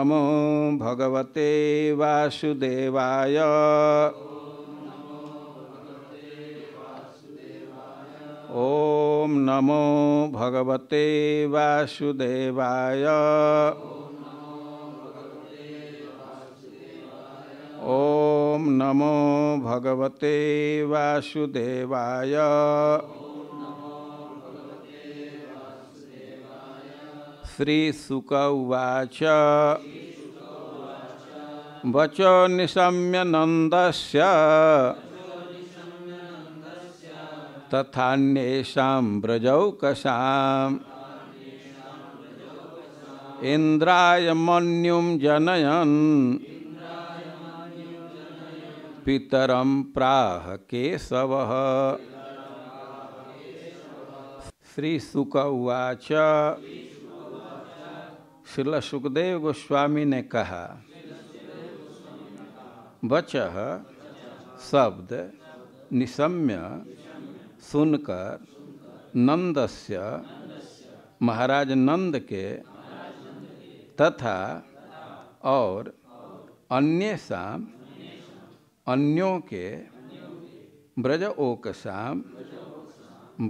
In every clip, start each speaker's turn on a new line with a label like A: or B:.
A: नमो भगवते वासुदेवाय। ओम नमो भगवते वासुदेवाय। ओम नमो भगवते वासुदेवाय। श्री शुक उवाच वचो निशम्य नन्दस्य तथान्येषां व्रजौकसाम् इंद्राय मन्युं जनयन् पितरं प्राह केशवः। श्री शुक उवाच श्रील सुखदेव गोस्वामी ने कहा, वचः शब्द निशम्य सुनकर नंदस्य महाराज नंद के तथा और अन्येषां अन्यों के ब्रज ओकसाम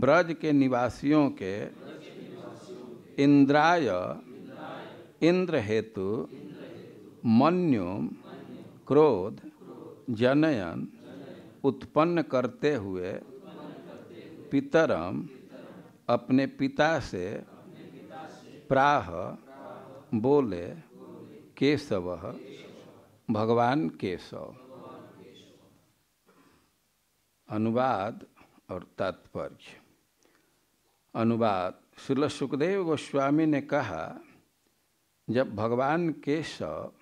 A: ब्रज के निवासियों के इंद्राय इंद्र हेतु मन्युम क्रोध जनयन उत्पन्न करते हुए पितरम अपने पिता से प्राह बोले केशव भगवान केशव। अनुवाद और तात्पर्य। अनुवाद। श्रील सुखदेव गोस्वामी ने कहा, जब भगवान केशव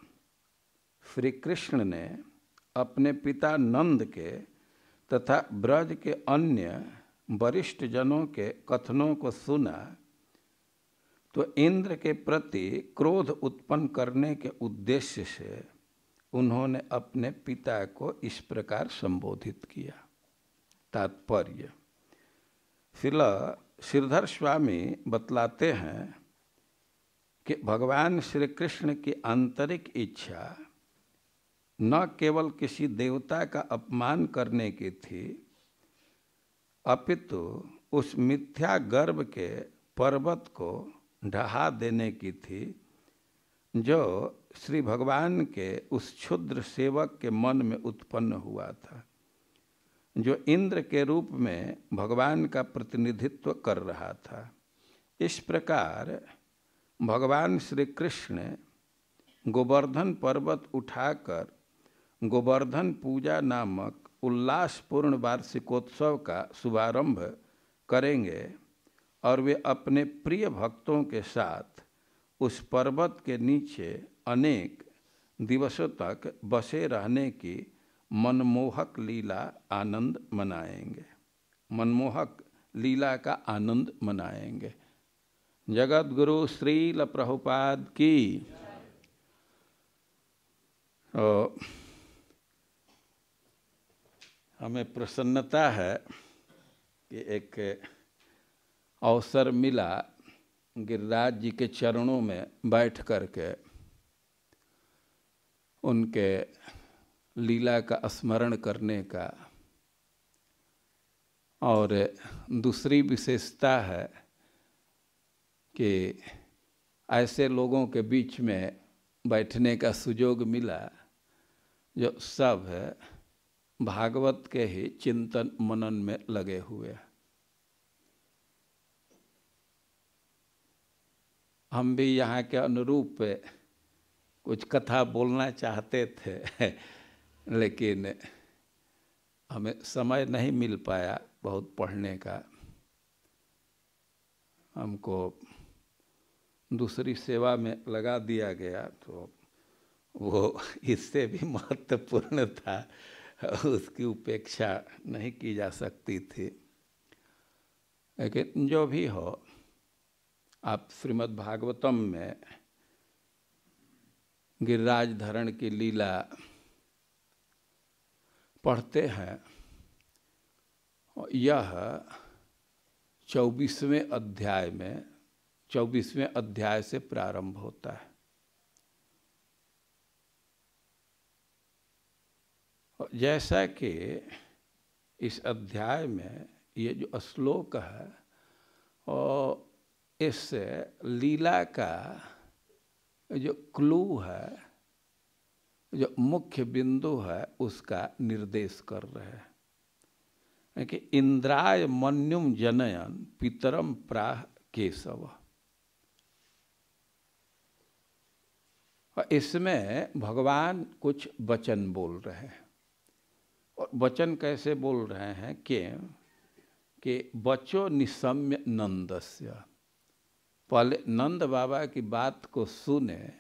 A: श्री कृष्ण ने अपने पिता नंद के तथा ब्रज के अन्य वरिष्ठ जनों के कथनों को सुना तो इंद्र के प्रति क्रोध उत्पन्न करने के उद्देश्य से उन्होंने अपने पिता को इस प्रकार संबोधित किया। तात्पर्य। श्रीधर स्वामी बतलाते हैं कि भगवान श्री कृष्ण की आंतरिक इच्छा न केवल किसी देवता का अपमान करने की थी, अपितु उस मिथ्या गर्भ के पर्वत को ढहा देने की थी जो श्री भगवान के उस क्षुद्र सेवक के मन में उत्पन्न हुआ था, जो इंद्र के रूप में भगवान का प्रतिनिधित्व कर रहा था। इस प्रकार भगवान श्री कृष्ण गोवर्धन पर्वत उठाकर गोवर्धन पूजा नामक उल्लासपूर्ण वार्षिकोत्सव का शुभारंभ करेंगे और वे अपने प्रिय भक्तों के साथ उस पर्वत के नीचे अनेक दिवसों तक बसे रहने की मनमोहक लीला आनंद मनाएंगे। मनमोहक लीला का आनंद मनाएंगे। जगत गुरु श्रील प्रभुपाद की। हमें प्रसन्नता है कि एक अवसर मिला गिरिराज जी के चरणों में बैठ करके उनके लीला का स्मरण करने का। और दूसरी विशेषता है कि ऐसे लोगों के बीच में बैठने का सुयोग मिला जो सब भागवत के ही चिंतन मनन में लगे हुए। हम भी यहाँ के अनुरूप कुछ कथा बोलना चाहते थे लेकिन हमें समय नहीं मिल पाया बहुत पढ़ने का। हमको दूसरी सेवा में लगा दिया गया तो वो इससे भी महत्वपूर्ण था, उसकी उपेक्षा नहीं की जा सकती थी। लेकिन जो भी हो, आप श्रीमद् भागवतम में गिरिराज धरण की लीला पढ़ते हैं। यह 24वें अध्याय में 24वें अध्याय से प्रारंभ होता है। जैसा कि इस अध्याय में ये जो श्लोक है और इस लीला का जो क्लू है, जो मुख्य बिंदु है, उसका निर्देश कर रहे हैं कि इंद्राय मन्युम जनयन पितरम प्राह केशव। इसमें भगवान कुछ वचन बोल रहे हैं, और वचन कैसे बोल रहे हैं कि बचो निशम्य नंदस्य। पहले नंद बाबा की बात को सुने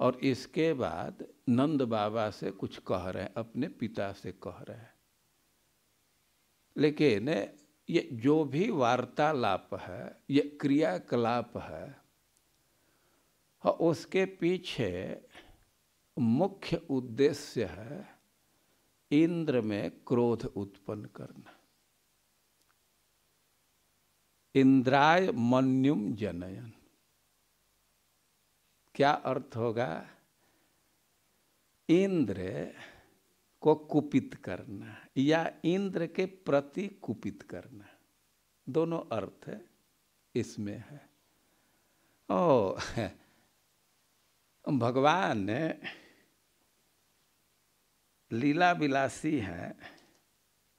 A: और इसके बाद नंद बाबा से कुछ कह रहे हैं, अपने पिता से कह रहे हैं। लेकिन ये जो भी वार्तालाप है, ये क्रियाकलाप है, और उसके पीछे मुख्य उद्देश्य है इंद्र में क्रोध उत्पन्न करना। इंद्राय मन्युम जनयन, क्या अर्थ होगा? इंद्र को कुपित करना या इंद्र के प्रति कुपित करना, दोनों अर्थ इसमें है। ओ भगवान लीला विलासी हैं,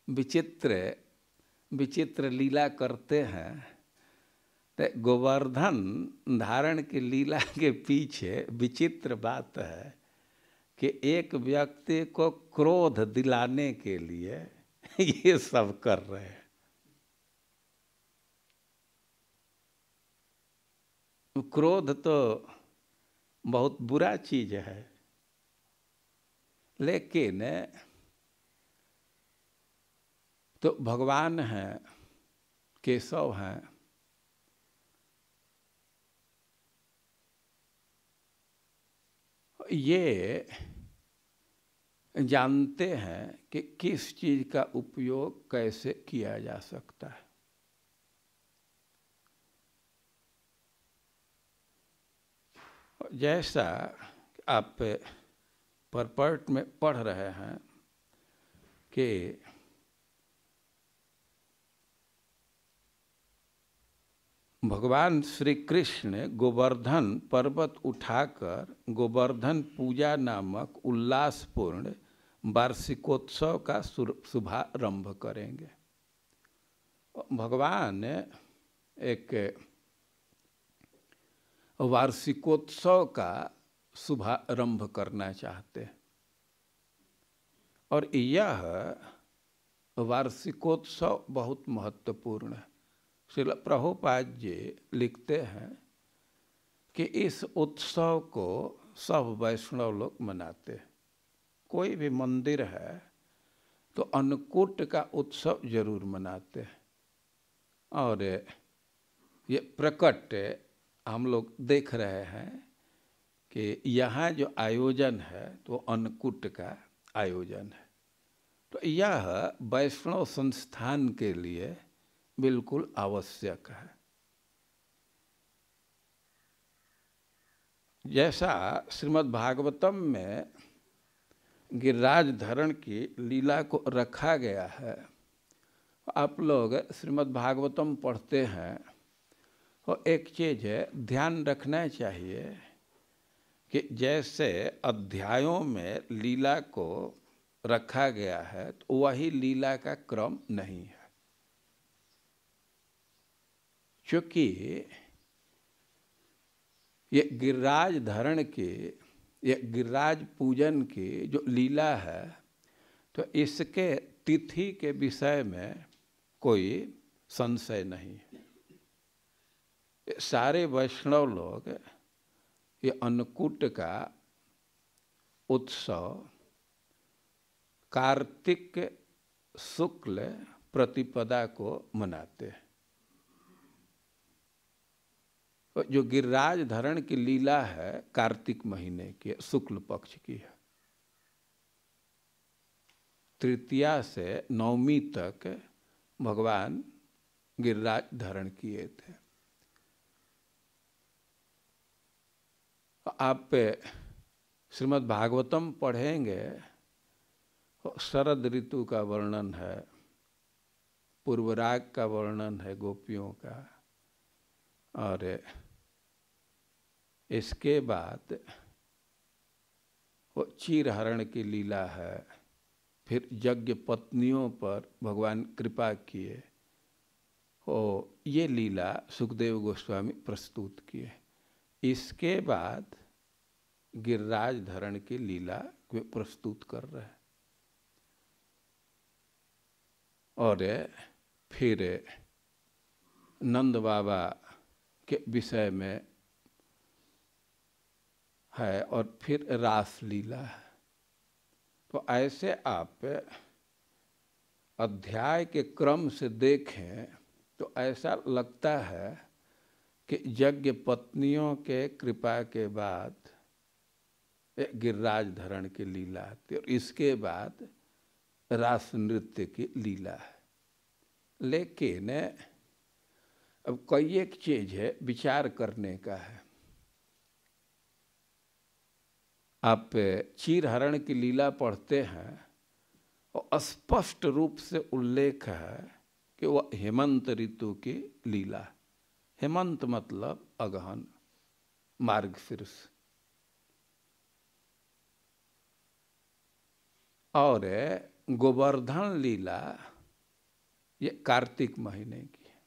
A: विचित्र विचित्र लीला करते हैं। तो गोवर्धन धारण की लीला के पीछे विचित्र बात है कि एक व्यक्ति को क्रोध दिलाने के लिए ये सब कर रहे हैं। क्रोध तो बहुत बुरा चीज है, लेकिन तो भगवान हैं, केशव हैं, ये जानते हैं कि किस चीज का उपयोग कैसे किया जा सकता है। जैसा आप परपर्ट में पढ़ रहे हैं कि भगवान श्री कृष्ण ने गोवर्धन पर्वत उठाकर गोवर्धन पूजा नामक उल्लासपूर्ण वार्षिकोत्सव का शुभारंभ करेंगे। भगवान एक वार्षिकोत्सव का शुभारंभ करना चाहते हैं, और यह वार्षिकोत्सव बहुत महत्वपूर्ण है। श्रील प्रभुपाद जी लिखते हैं कि इस उत्सव को सब वैष्णव लोग मनाते हैं। कोई भी मंदिर है तो अन्नकूट का उत्सव जरूर मनाते हैं, और ये प्रकट हम लोग देख रहे हैं कि यहाँ जो आयोजन है तो अन्नकूट का आयोजन है। तो यह वैष्णव संस्थान के लिए बिल्कुल आवश्यक है। जैसा श्रीमद् भागवतम में गिरिराज धरण की लीला को रखा गया है, आप लोग श्रीमद् भागवतम पढ़ते हैं तो एक चीज ध्यान रखना चाहिए कि जैसे अध्यायों में लीला को रखा गया है तो वही लीला का क्रम नहीं है। क्योंकि ये गिरिराज धरण की, ये गिरिराज पूजन की जो लीला है, तो इसके तिथि के विषय में कोई संशय नहीं है। सारे वैष्णव लोग ये अन्नकूट का उत्सव कार्तिक शुक्ल प्रतिपदा को मनाते हैं। जो गिरिराज धरण की लीला है कार्तिक महीने की, शुक्ल पक्ष की है। तृतीया से नवमी तक भगवान गिरिराज धरण किए थे। आप श्रीमद् भागवतम पढ़ेंगे शरद ऋतु का वर्णन है, पूर्वराग का वर्णन है गोपियों का, और इसके बाद वो चीरहरण की लीला है। फिर यज्ञ पत्नियों पर भगवान कृपा किए, और ये लीला सुखदेव गोस्वामी प्रस्तुत किए। इसके बाद गिरिराज धरण की लीला वे प्रस्तुत कर रहे हैं। और फिर नंद बाबा के विषय में है, और फिर रास लीला है। तो ऐसे आप अध्याय के क्रम से देखें तो ऐसा लगता है कि यज्ञ पत्नियों के कृपा के बाद गिरिराज धरण की लीला आती है, और इसके बाद रास नृत्य की लीला है। लेकिन अब कई एक चीज है विचार करने का है। आप चीरहरण की लीला पढ़ते हैं और स्पष्ट रूप से उल्लेख है कि वह हेमंत ऋतु की लीला। हेमंत मतलब अगहन, मार्गशीर्ष। और गोवर्धन लीला ये कार्तिक महीने की है।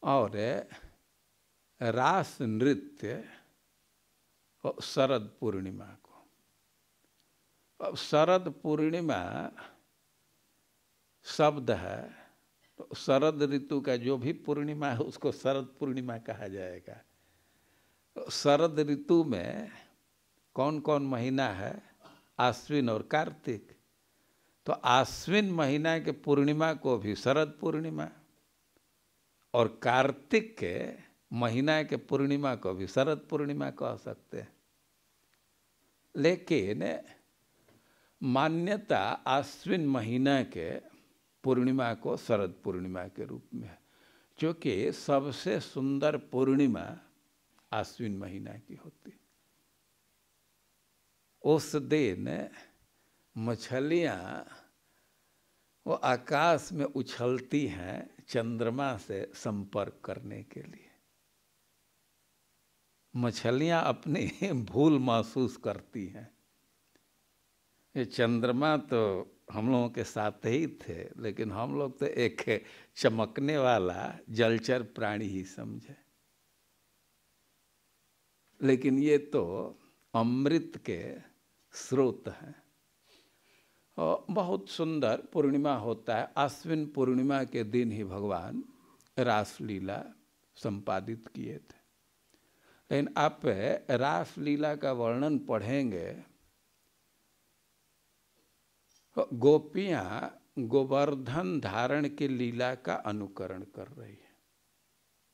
A: और रास नृत्य शरद पूर्णिमा को। अब शरद पूर्णिमा शब्द है, तो शरद ऋतु का जो भी पूर्णिमा है उसको शरद पूर्णिमा कहा जाएगा। तो शरद ऋतु में कौन कौन महीना है? आश्विन और कार्तिक। तो आश्विन महीना के पूर्णिमा को भी शरद पूर्णिमा, और कार्तिक के महीना के पूर्णिमा को भी शरद पूर्णिमा कह सकते हैं। लेकिन मान्यता आश्विन महीना के पूर्णिमा को शरद पूर्णिमा के रूप में है, क्योंकि सबसे सुंदर पूर्णिमा आश्विन महीना की होती। उस दिन मछलियां वो आकाश में उछलती हैं चंद्रमा से संपर्क करने के लिए। मछलियां अपनी भूल महसूस करती हैं। ये चंद्रमा तो हम लोगों के साथ ही थे, लेकिन हम लोग तो एक चमकने वाला जलचर प्राणी ही समझे। लेकिन ये तो अमृत के स्रोत हैं। और बहुत सुंदर पूर्णिमा होता है। आश्विन पूर्णिमा के दिन ही भगवान रासलीला संपादित किए थे। लेकिन आप रासलीला का वर्णन पढ़ेंगे, गोपियां गोवर्धन धारण की लीला का अनुकरण कर रही है।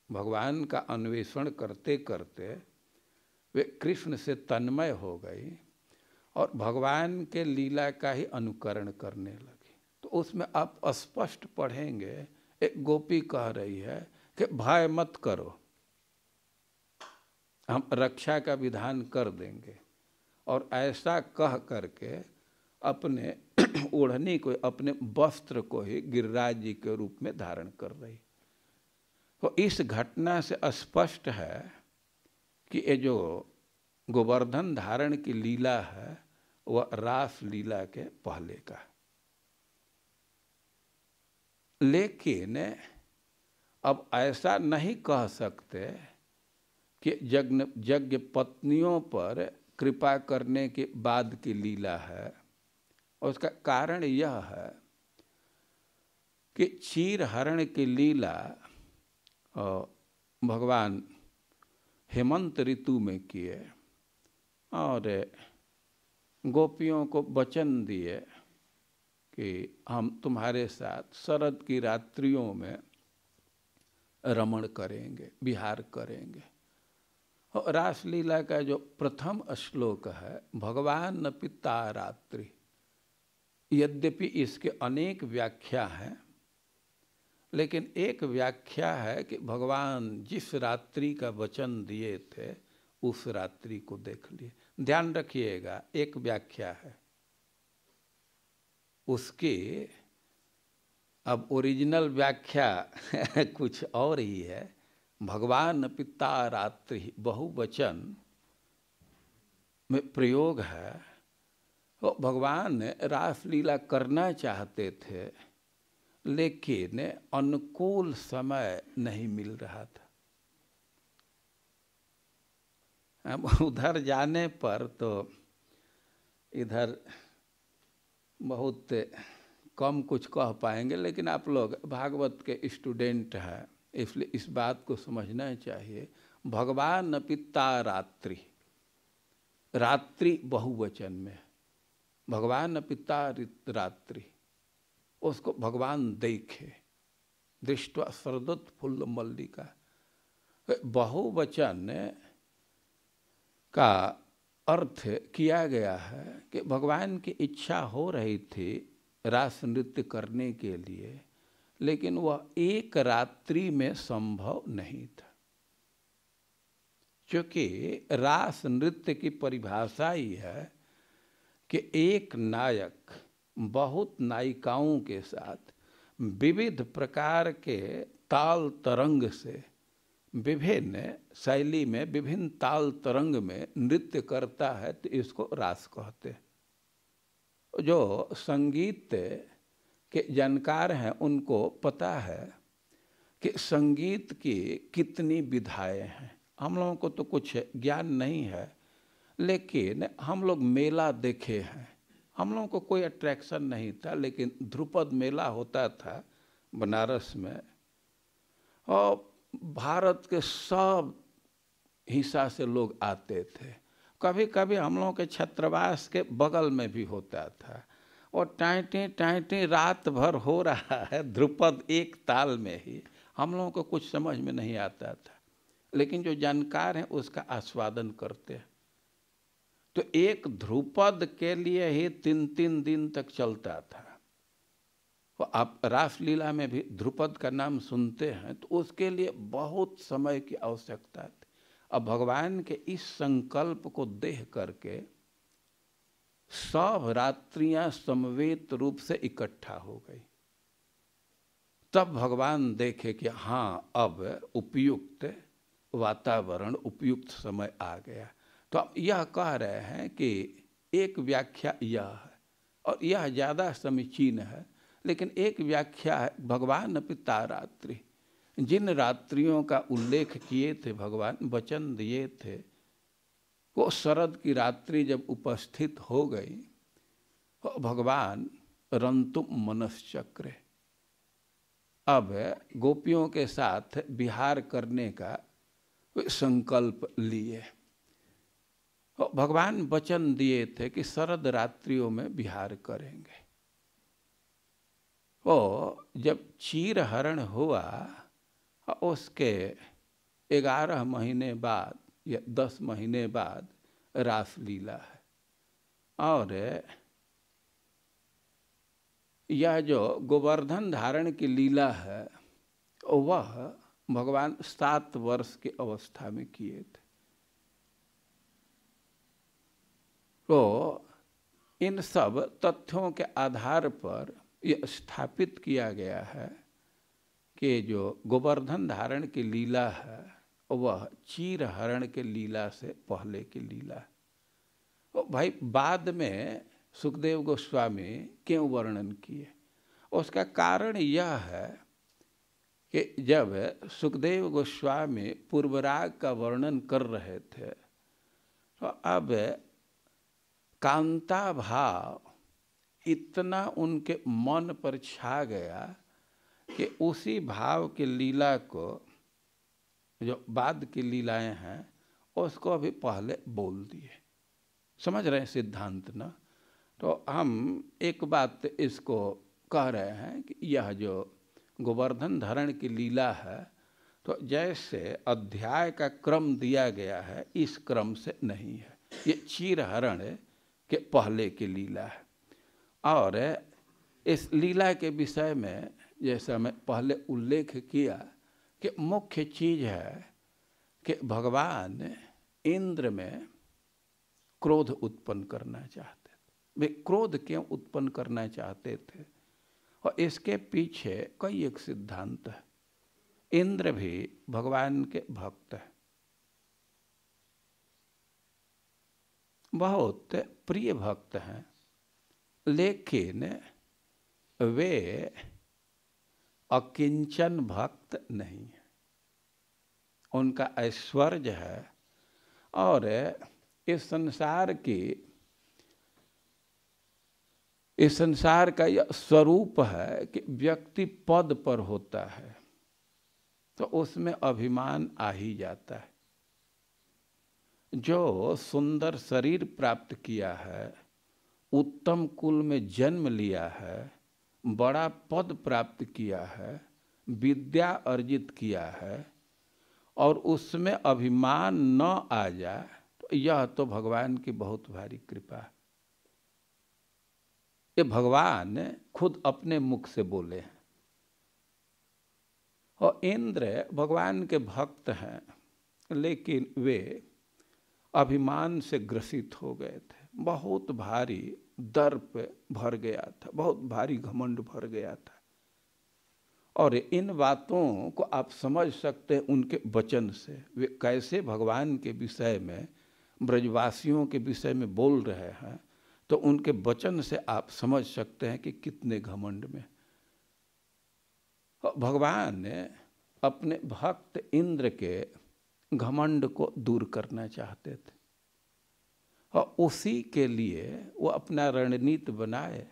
A: भगवान का अन्वेषण करते करते वे कृष्ण से तन्मय हो गई और भगवान के लीला का ही अनुकरण करने लगी। तो उसमें आप स्पष्ट पढ़ेंगे, एक गोपी कह रही है कि भय मत करो, हम रक्षा का विधान कर देंगे। और ऐसा कह करके अपने ओढ़नी को, अपने वस्त्र को ही गिरिराज जी के रूप में धारण कर रही। तो इस घटना से स्पष्ट है कि ये जो गोवर्धन धारण की लीला है वह रास लीला के पहले का। लेकिन अब ऐसा नहीं कह सकते कि यज्ञ पत्नियों पर कृपा करने के बाद की लीला है। और उसका कारण यह है कि चीरहरण की लीला भगवान हेमंत ऋतु में किए और गोपियों को वचन दिए कि हम तुम्हारे साथ शरद की रात्रियों में रमण करेंगे, विहार करेंगे। और रासलीला का जो प्रथम श्लोक है, भगवान न पिता रात्रि, यद्यपि इसके अनेक व्याख्या हैं, लेकिन एक व्याख्या है कि भगवान जिस रात्रि का वचन दिए थे उस रात्रि को देख लिए। ध्यान रखिएगा, एक व्याख्या है उसकी, अब ओरिजिनल व्याख्या कुछ और ही है। भगवान पिता रात्रि बहुवचन में प्रयोग है। तो भगवान रासलीला करना चाहते थे, लेकिन अनुकूल समय नहीं मिल रहा था। अब उधर जाने पर तो इधर बहुत कम कुछ कह पाएंगे, लेकिन आप लोग भागवत के स्टूडेंट हैं, इसलिए इस बात को समझना चाहिए। भगवान पिता रात्रि, रात्रि बहुवचन में, भगवान पिता रात्रि, उसको भगवान देखे, दृष्टवा शरदोत्फुल्ल मल्लिका। बहुवचन का अर्थ किया गया है कि भगवान की इच्छा हो रही थी रास नृत्य करने के लिए, लेकिन वह एक रात्रि में संभव नहीं था। क्योंकि रास नृत्य की परिभाषा ही है कि एक नायक बहुत नायिकाओं के साथ विविध प्रकार के ताल तरंग से, विभिन्न शैली में, विभिन्न ताल तरंग में नृत्य करता है, तो इसको रास कहते हैं। जो संगीत के जानकार हैं उनको पता है कि संगीत की कितनी विधाएं हैं। हम लोगों को तो कुछ ज्ञान नहीं है, लेकिन हम लोग मेला देखे हैं। हम लोगों को कोई अट्रैक्शन नहीं था, लेकिन ध्रुपद मेला होता था बनारस में, और भारत के सब हिस्सा से लोग आते थे। कभी कभी हम लोगों के छात्रावास के बगल में भी होता था, और टाइटी टाइटी रात भर हो रहा है, ध्रुपद एक ताल में ही। हम लोगों को कुछ समझ में नहीं आता था, लेकिन जो जानकार हैं उसका आस्वादन करते हैं। तो एक ध्रुपद के लिए ही 3-3 दिन तक चलता था। तो आप रासलीला में भी ध्रुपद का नाम सुनते हैं, तो उसके लिए बहुत समय की आवश्यकता थी। अब भगवान के इस संकल्प को देख करके सब रात्रियां समवेत रूप से इकट्ठा हो गई। तब भगवान देखे कि हाँ, अब उपयुक्त वातावरण, उपयुक्त समय आ गया। तो अब यह कह रहे हैं कि एक व्याख्या यह है, और यह ज़्यादा समीचीन है, लेकिन एक व्याख्या है भगवान पिता रात्रि। जिन रात्रियों का उल्लेख किए थे भगवान, वचन दिए थे, वो शरद की रात्रि जब उपस्थित हो गई, तो भगवान रंतुम मनश्चक्रे, अब गोपियों के साथ विहार करने का संकल्प लिए। भगवान वचन दिए थे कि शरद रात्रियों में विहार करेंगे। वो जब चीर हरण हुआ, उसके 11 महीने बाद या 10 महीने बाद रासलीला है। और यह जो गोवर्धन धारण की लीला है, वह भगवान 7 वर्ष की अवस्था में किए थे। तो इन सब तथ्यों के आधार पर यह स्थापित किया गया है कि जो गोवर्धन धारण की लीला है, वह चीर हरण के लीला से पहले की लीला है। तो भाई बाद में सुखदेव गोस्वामी क्यों वर्णन किए? उसका कारण यह है कि जब सुखदेव गोस्वामी पूर्वराग का वर्णन कर रहे थे, तो अब कांता भाव इतना उनके मन पर छा गया कि उसी भाव की लीला को, जो बाद की लीलाएं हैं, उसको अभी पहले बोल दिए। समझ रहे हैं सिद्धांत ना? तो हम एक बात इसको कह रहे हैं कि यह जो गोवर्धन धारण की लीला है, तो जैसे अध्याय का क्रम दिया गया है, इस क्रम से नहीं है। ये चीर हरण के पहले की लीला है। और इस लीला के विषय में जैसा मैं पहले उल्लेख किया कि मुख्य चीज है कि भगवान इंद्र में क्रोध उत्पन्न करना चाहते थे। वे क्रोध क्यों उत्पन्न करना चाहते थे? और इसके पीछे कई एक सिद्धांत है। इंद्र भी भगवान के भक्त है, बहुत प्रिय भक्त हैं, लेकिन वे अकिंचन भक्त नहीं है। उनका ऐश्वर्य है और इस संसार का यह स्वरूप है कि व्यक्ति पद पर होता है तो उसमें अभिमान आ ही जाता है। जो सुंदर शरीर प्राप्त किया है, उत्तम कुल में जन्म लिया है, बड़ा पद प्राप्त किया है, विद्या अर्जित किया है और उसमें अभिमान न आ जाए तो यह तो भगवान की बहुत भारी कृपा है। ये भगवान खुद अपने मुख से बोले हैं। और इंद्र भगवान के भक्त हैं, लेकिन वे अभिमान से ग्रसित हो गए थे। बहुत भारी दर्प भर गया था, बहुत भारी घमंड भर गया था। और इन बातों को आप समझ सकते हैं उनके वचन से। वे कैसे भगवान के विषय में, ब्रजवासियों के विषय में बोल रहे हैं, तो उनके वचन से आप समझ सकते हैं कि कितने घमंड में। भगवान ने अपने भक्त इंद्र के घमंड को दूर करना चाहते थे और उसी के लिए वो अपना रणनीति बनाए।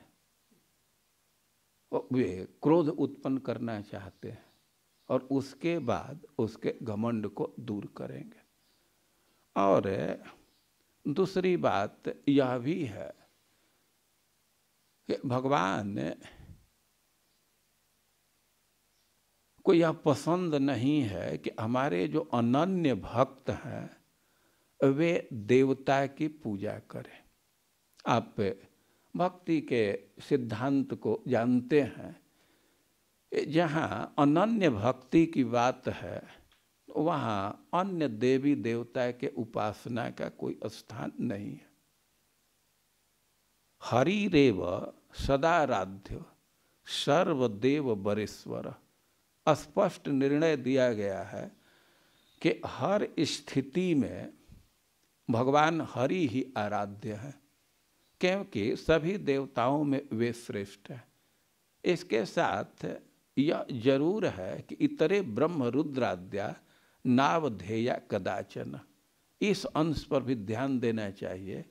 A: वे क्रोध उत्पन्न करना चाहते हैं और उसके बाद उसके घमंड को दूर करेंगे। और दूसरी बात यह भी है कि भगवान को यह पसंद नहीं है कि हमारे जो अनन्य भक्त हैं वे देवता की पूजा करें। आप भक्ति के सिद्धांत को जानते हैं। जहाँ अनन्य भक्ति की बात है वहाँ अन्य देवी देवता के उपासना का कोई स्थान नहीं है। हरिरेव सदाराध्य सर्वदेव बरेश्वर, स्पष्ट निर्णय दिया गया है कि हर स्थिति में भगवान हरि ही आराध्य है, क्योंकि सभी देवताओं में वे श्रेष्ठ हैं। इसके साथ यह जरूर है कि इतरे ब्रह्म रुद्राद्या नावधेया कदाचन, इस अंश पर भी ध्यान देना चाहिए।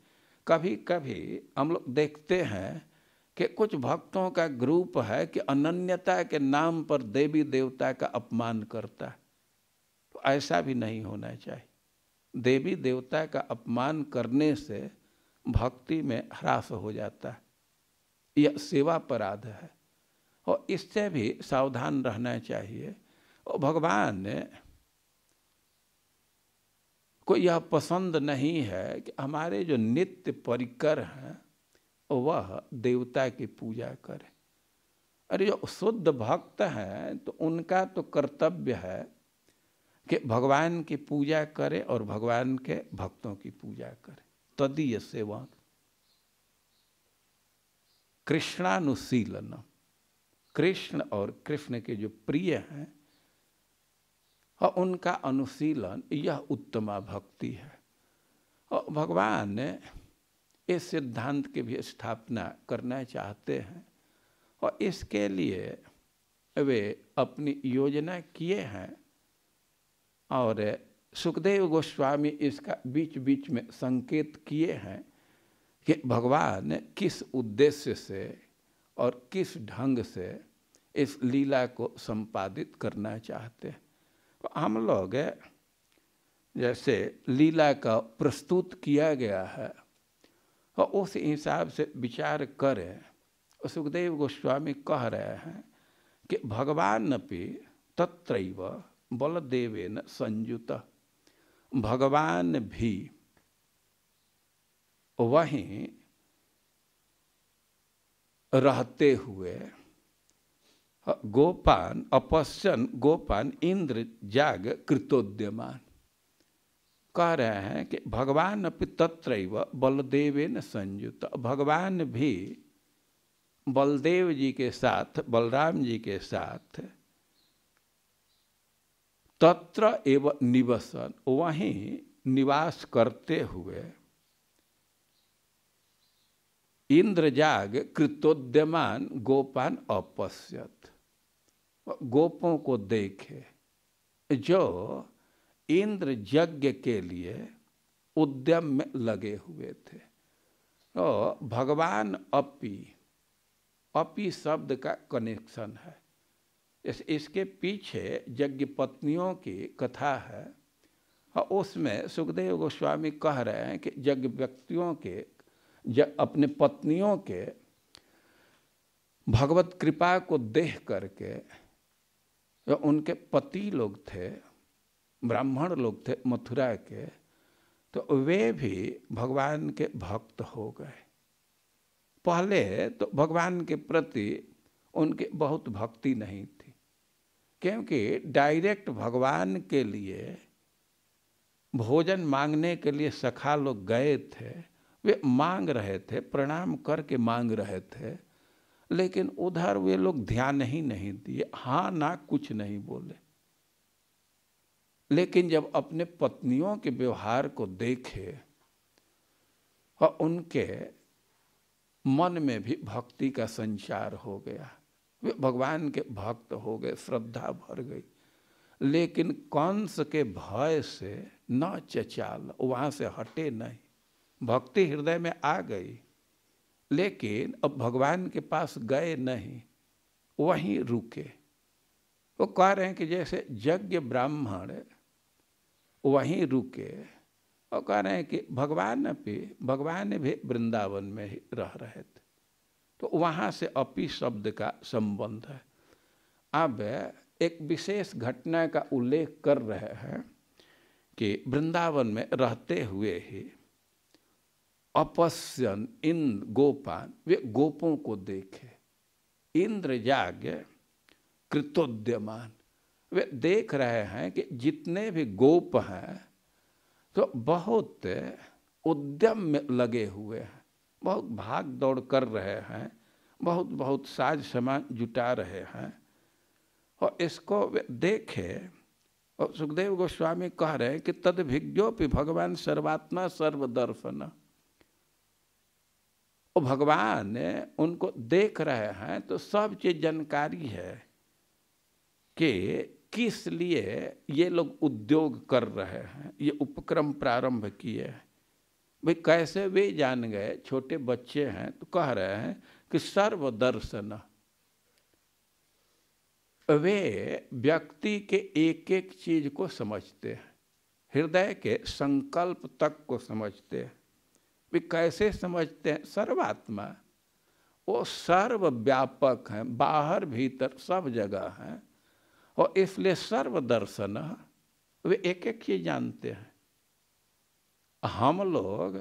A: कभी कभी हम लोग देखते हैं कि कुछ भक्तों का ग्रुप है कि अनन्यता के नाम पर देवी देवता का अपमान करता है। तो ऐसा भी नहीं होना चाहिए। देवी देवता का अपमान करने से भक्ति में ह्रास हो जाता है, यह सेवा अपराध है और इससे भी सावधान रहना चाहिए। और भगवान को यह पसंद नहीं है कि हमारे जो नित्य परिकर हैं वह देवता की पूजा करें। अरे जो शुद्ध भक्त हैं तो उनका तो कर्तव्य है कि भगवान की पूजा करें और भगवान के भक्तों की पूजा करें। तदीय सेवा कृष्णानुशीलन, कृष्ण और कृष्ण के जो प्रिय हैं और उनका अनुशीलन, यह उत्तमा भक्ति है। और भगवान इस सिद्धांत की भी स्थापना करना चाहते हैं और इसके लिए वे अपनी योजना किए हैं। और सुखदेव गोस्वामी इसका बीच बीच में संकेत किए हैं कि भगवान किस उद्देश्य से और किस ढंग से इस लीला को संपादित करना चाहते हैं। तो हम लोग जैसे लीला का प्रस्तुत किया गया है और उस हिसाब से विचार करें। सुखदेव गोस्वामी कह रहे हैं कि भगवान अपि तत्रैव बलदेवेन संयुत, भगवान भी वहीं रहते हुए गोपान अपश्यन गोपान इंद्र जाग कृतोद्यमान, कह रहे हैं कि भगवान अपि तत्रैव बलदेवेन संयुत, भगवान भी बलदेव जी के साथ, बलराम जी के साथ तत्र एव निवसन, वहीं निवास करते हुए इंद्रजाग कृतोद्यमान गोपान अपश्यत, गोपों को देखे जो इंद्र यज्ञ के लिए उद्यम में लगे हुए थे। तो भगवान अपि, अपि शब्द का कनेक्शन है, इसके पीछे यज्ञ पत्नियों की कथा है और उसमें सुखदेव गोस्वामी कह रहे हैं कि यज्ञ व्यक्तियों के अपने पत्नियों के भगवत कृपा को देख करके, जो उनके पति लोग थे, ब्राह्मण लोग थे मथुरा के, तो वे भी भगवान के भक्त हो गए। पहले तो भगवान के प्रति उनकी बहुत भक्ति नहीं थी, क्योंकि डायरेक्ट भगवान के लिए भोजन मांगने के लिए सखा लोग गए थे, वे मांग रहे थे, प्रणाम करके मांग रहे थे, लेकिन उधर वे लोग ध्यान ही नहीं दिए, हाँ ना कुछ नहीं बोले। लेकिन जब अपने पत्नियों के व्यवहार को देखे और उनके मन में भी भक्ति का संचार हो गया, वे भगवान के भक्त हो गए, श्रद्धा भर गई। लेकिन कंस के भय से न चचाल, वहां से हटे नहीं, भक्ति हृदय में आ गई, लेकिन अब भगवान के पास गए नहीं, वहीं रुके। वो कह रहे हैं कि जैसे यज्ञ ब्राह्मण वहीं रुके, और कह रहे हैं कि भगवान भी वृंदावन में ही रह रहे थे, तो वहाँ से अपि शब्द का संबंध है। अब एक विशेष घटना का उल्लेख कर रहे हैं कि वृंदावन में रहते हुए ही अपश्यन इंद्र गोपान, वे गोपों को देखे, इंद्रजाग कृतोद्यमान, वे देख रहे हैं कि जितने भी गोप हैं तो बहुत उद्यम में लगे हुए हैं, बहुत भाग दौड़ कर रहे हैं, बहुत बहुत साज सामान जुटा रहे हैं। और इसको वे देखे, और सुखदेव गोस्वामी कह रहे हैं कि तद्भिज्ञोपि भगवान सर्वात्मा सर्वदर्शन, और भगवान उनको देख रहे हैं तो सब चीज जानकारी है कि किस लिए ये लोग उद्योग कर रहे हैं, ये उपक्रम प्रारंभ किए हैं। भाई कैसे वे जान गए, छोटे बच्चे हैं, तो कह रहे हैं कि सर्वदर्शन, वे व्यक्ति के एक एक चीज को समझते हैं, हृदय के संकल्प तक को समझते हैं। वे कैसे समझते हैं? सर्वात्मा, वो सर्वव्यापक हैं, बाहर भीतर सब जगह हैं, और इसलिए सर्वदर्शन, वे एक एक चीज जानते हैं। हम लोग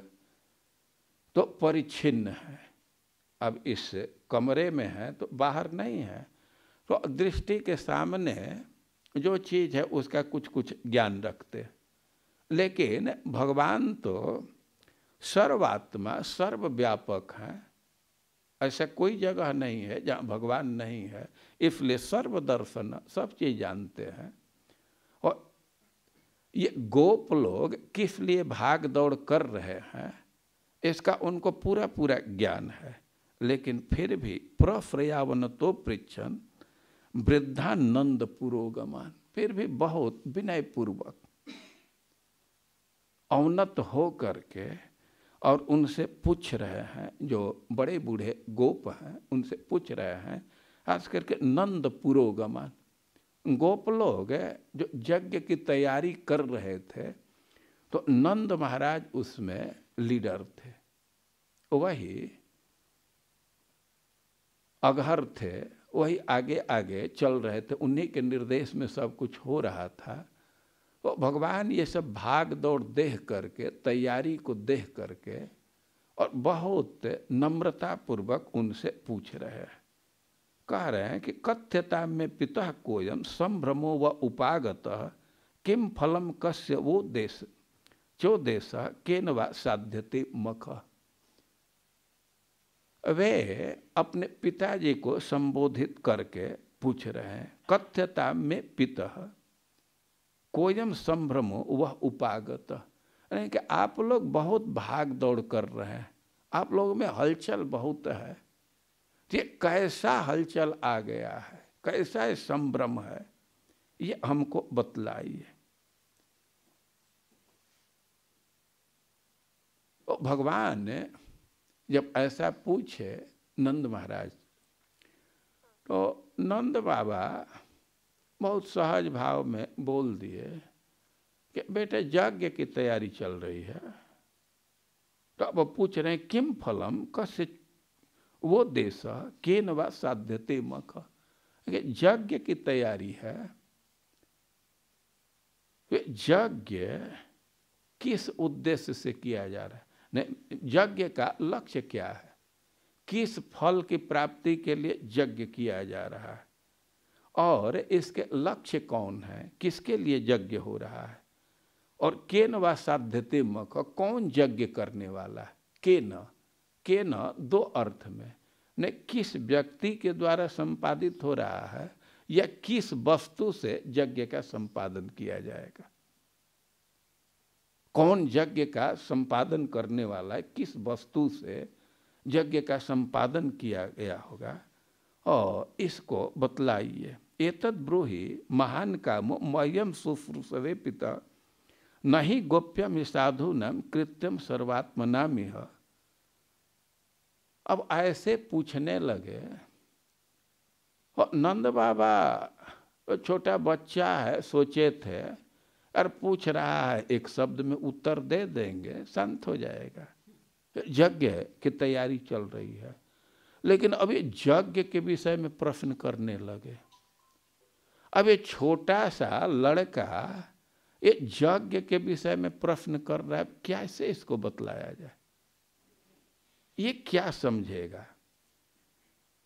A: तो परिच्छिन्न हैं, अब इस कमरे में है तो बाहर नहीं है, तो दृष्टि के सामने जो चीज है उसका कुछ कुछ ज्ञान रखते हैं। लेकिन भगवान तो सर्वात्मा सर्वव्यापक है, ऐसा कोई जगह नहीं है जहाँ भगवान नहीं है, इसलिए सर्वदर्शन, सब चीज जानते हैं। और ये गोप लोग किस लिए भाग दौड़ कर रहे हैं इसका उनको पूरा पूरा ज्ञान है, लेकिन फिर भी प्रफ्रयावन तो पृच्छन वृद्धानंद पुरोगमान, फिर भी बहुत विनय पूर्वक अवनत हो करके और उनसे पूछ रहे हैं, जो बड़े बूढ़े गोप हैं उनसे पूछ रहे हैं, खास करके नंद पुरोगमान, गोप लोग जो यज्ञ की तैयारी कर रहे थे, तो नंद महाराज उसमें लीडर थे, वही अघर थे, वही आगे आगे चल रहे थे, उन्हीं के निर्देश में सब कुछ हो रहा था। तो भगवान ये सब भाग दौड़ देख करके, तैयारी को देख करके, और बहुत नम्रता पूर्वक उनसे पूछ रहे हैं, कह रहे हैं कि कथ्यता में पिता कोयम संभ्रमो व उपागत किम फलम कस्य वो देश चोदेश केन वा साध्यते मख। वे अपने पिताजी को संबोधित करके पूछ रहे हैं, कथ्यता में पितः कोयम संभ्रमो वह उपागत, यानी कि आप लोग बहुत भाग दौड़ कर रहे हैं, आप लोगों में हलचल बहुत है, ये कैसा हलचल आ गया है, कैसा संभ्रम है, ये हमको बतलाइए। तो भगवान ने जब ऐसा पूछे नंद महाराज, तो नंद बाबा बहुत सहज भाव में बोल दिए कि बेटे यज्ञ की तैयारी चल रही है। तो अब पूछ रहे हैं किम फलम कस्य वो देश केन वा साध्यते मख, यज्ञ की तैयारी है, यज्ञ किस उद्देश्य से किया जा रहा है, नहीं यज्ञ का लक्ष्य क्या है, किस फल की प्राप्ति के लिए यज्ञ किया जा रहा है, और इसके लक्ष्य कौन है, किसके लिए यज्ञ हो रहा है, और केन वा साध्यते मख, कौन यज्ञ करने वाला है। केन दो अर्थ में, ने किस व्यक्ति के द्वारा संपादित हो रहा है या किस वस्तु से यज्ञ का संपादन किया जाएगा, कौन यज्ञ का संपादन करने वाला है, किस वस्तु से यज्ञ का संपादन किया गया होगा, और इसको बतलाइए। एतद् ब्रूहि महान कामो मह्यम शुश्रूषवे पिता नहि गोप्यम साधूनां कृत्यम सर्वात्मनामिह। अब ऐसे पूछने लगे, और नंद बाबा छोटा बच्चा है, सोचे थे और पूछ रहा है, एक शब्द में उत्तर दे देंगे, शांत हो जाएगा। यज्ञ की तैयारी चल रही है, लेकिन अभी यज्ञ के विषय में प्रश्न करने लगे। अब ये छोटा सा लड़का ये यज्ञ के विषय में प्रश्न कर रहा है, कैसे इसको बतलाया जाए, ये क्या समझेगा।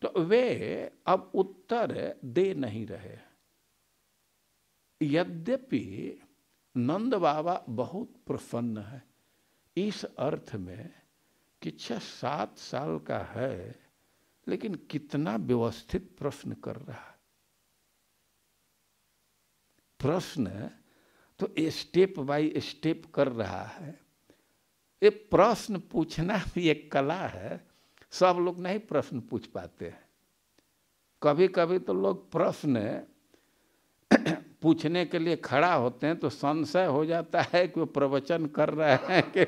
A: तो वे अब उत्तर दे नहीं रहे। यद्यपि नंद बाबा बहुत प्रसन्न है इस अर्थ में कि 6-7 साल का है, लेकिन कितना व्यवस्थित प्रश्न कर रहा है। प्रश्न तो स्टेप बाय स्टेप कर रहा है। ये प्रश्न पूछना भी एक कला है, सब लोग नहीं प्रश्न पूछ पाते हैं। कभी कभी तो लोग प्रश्न पूछने के लिए खड़ा होते हैं तो संशय हो जाता है कि वो प्रवचन कर रहे हैं कि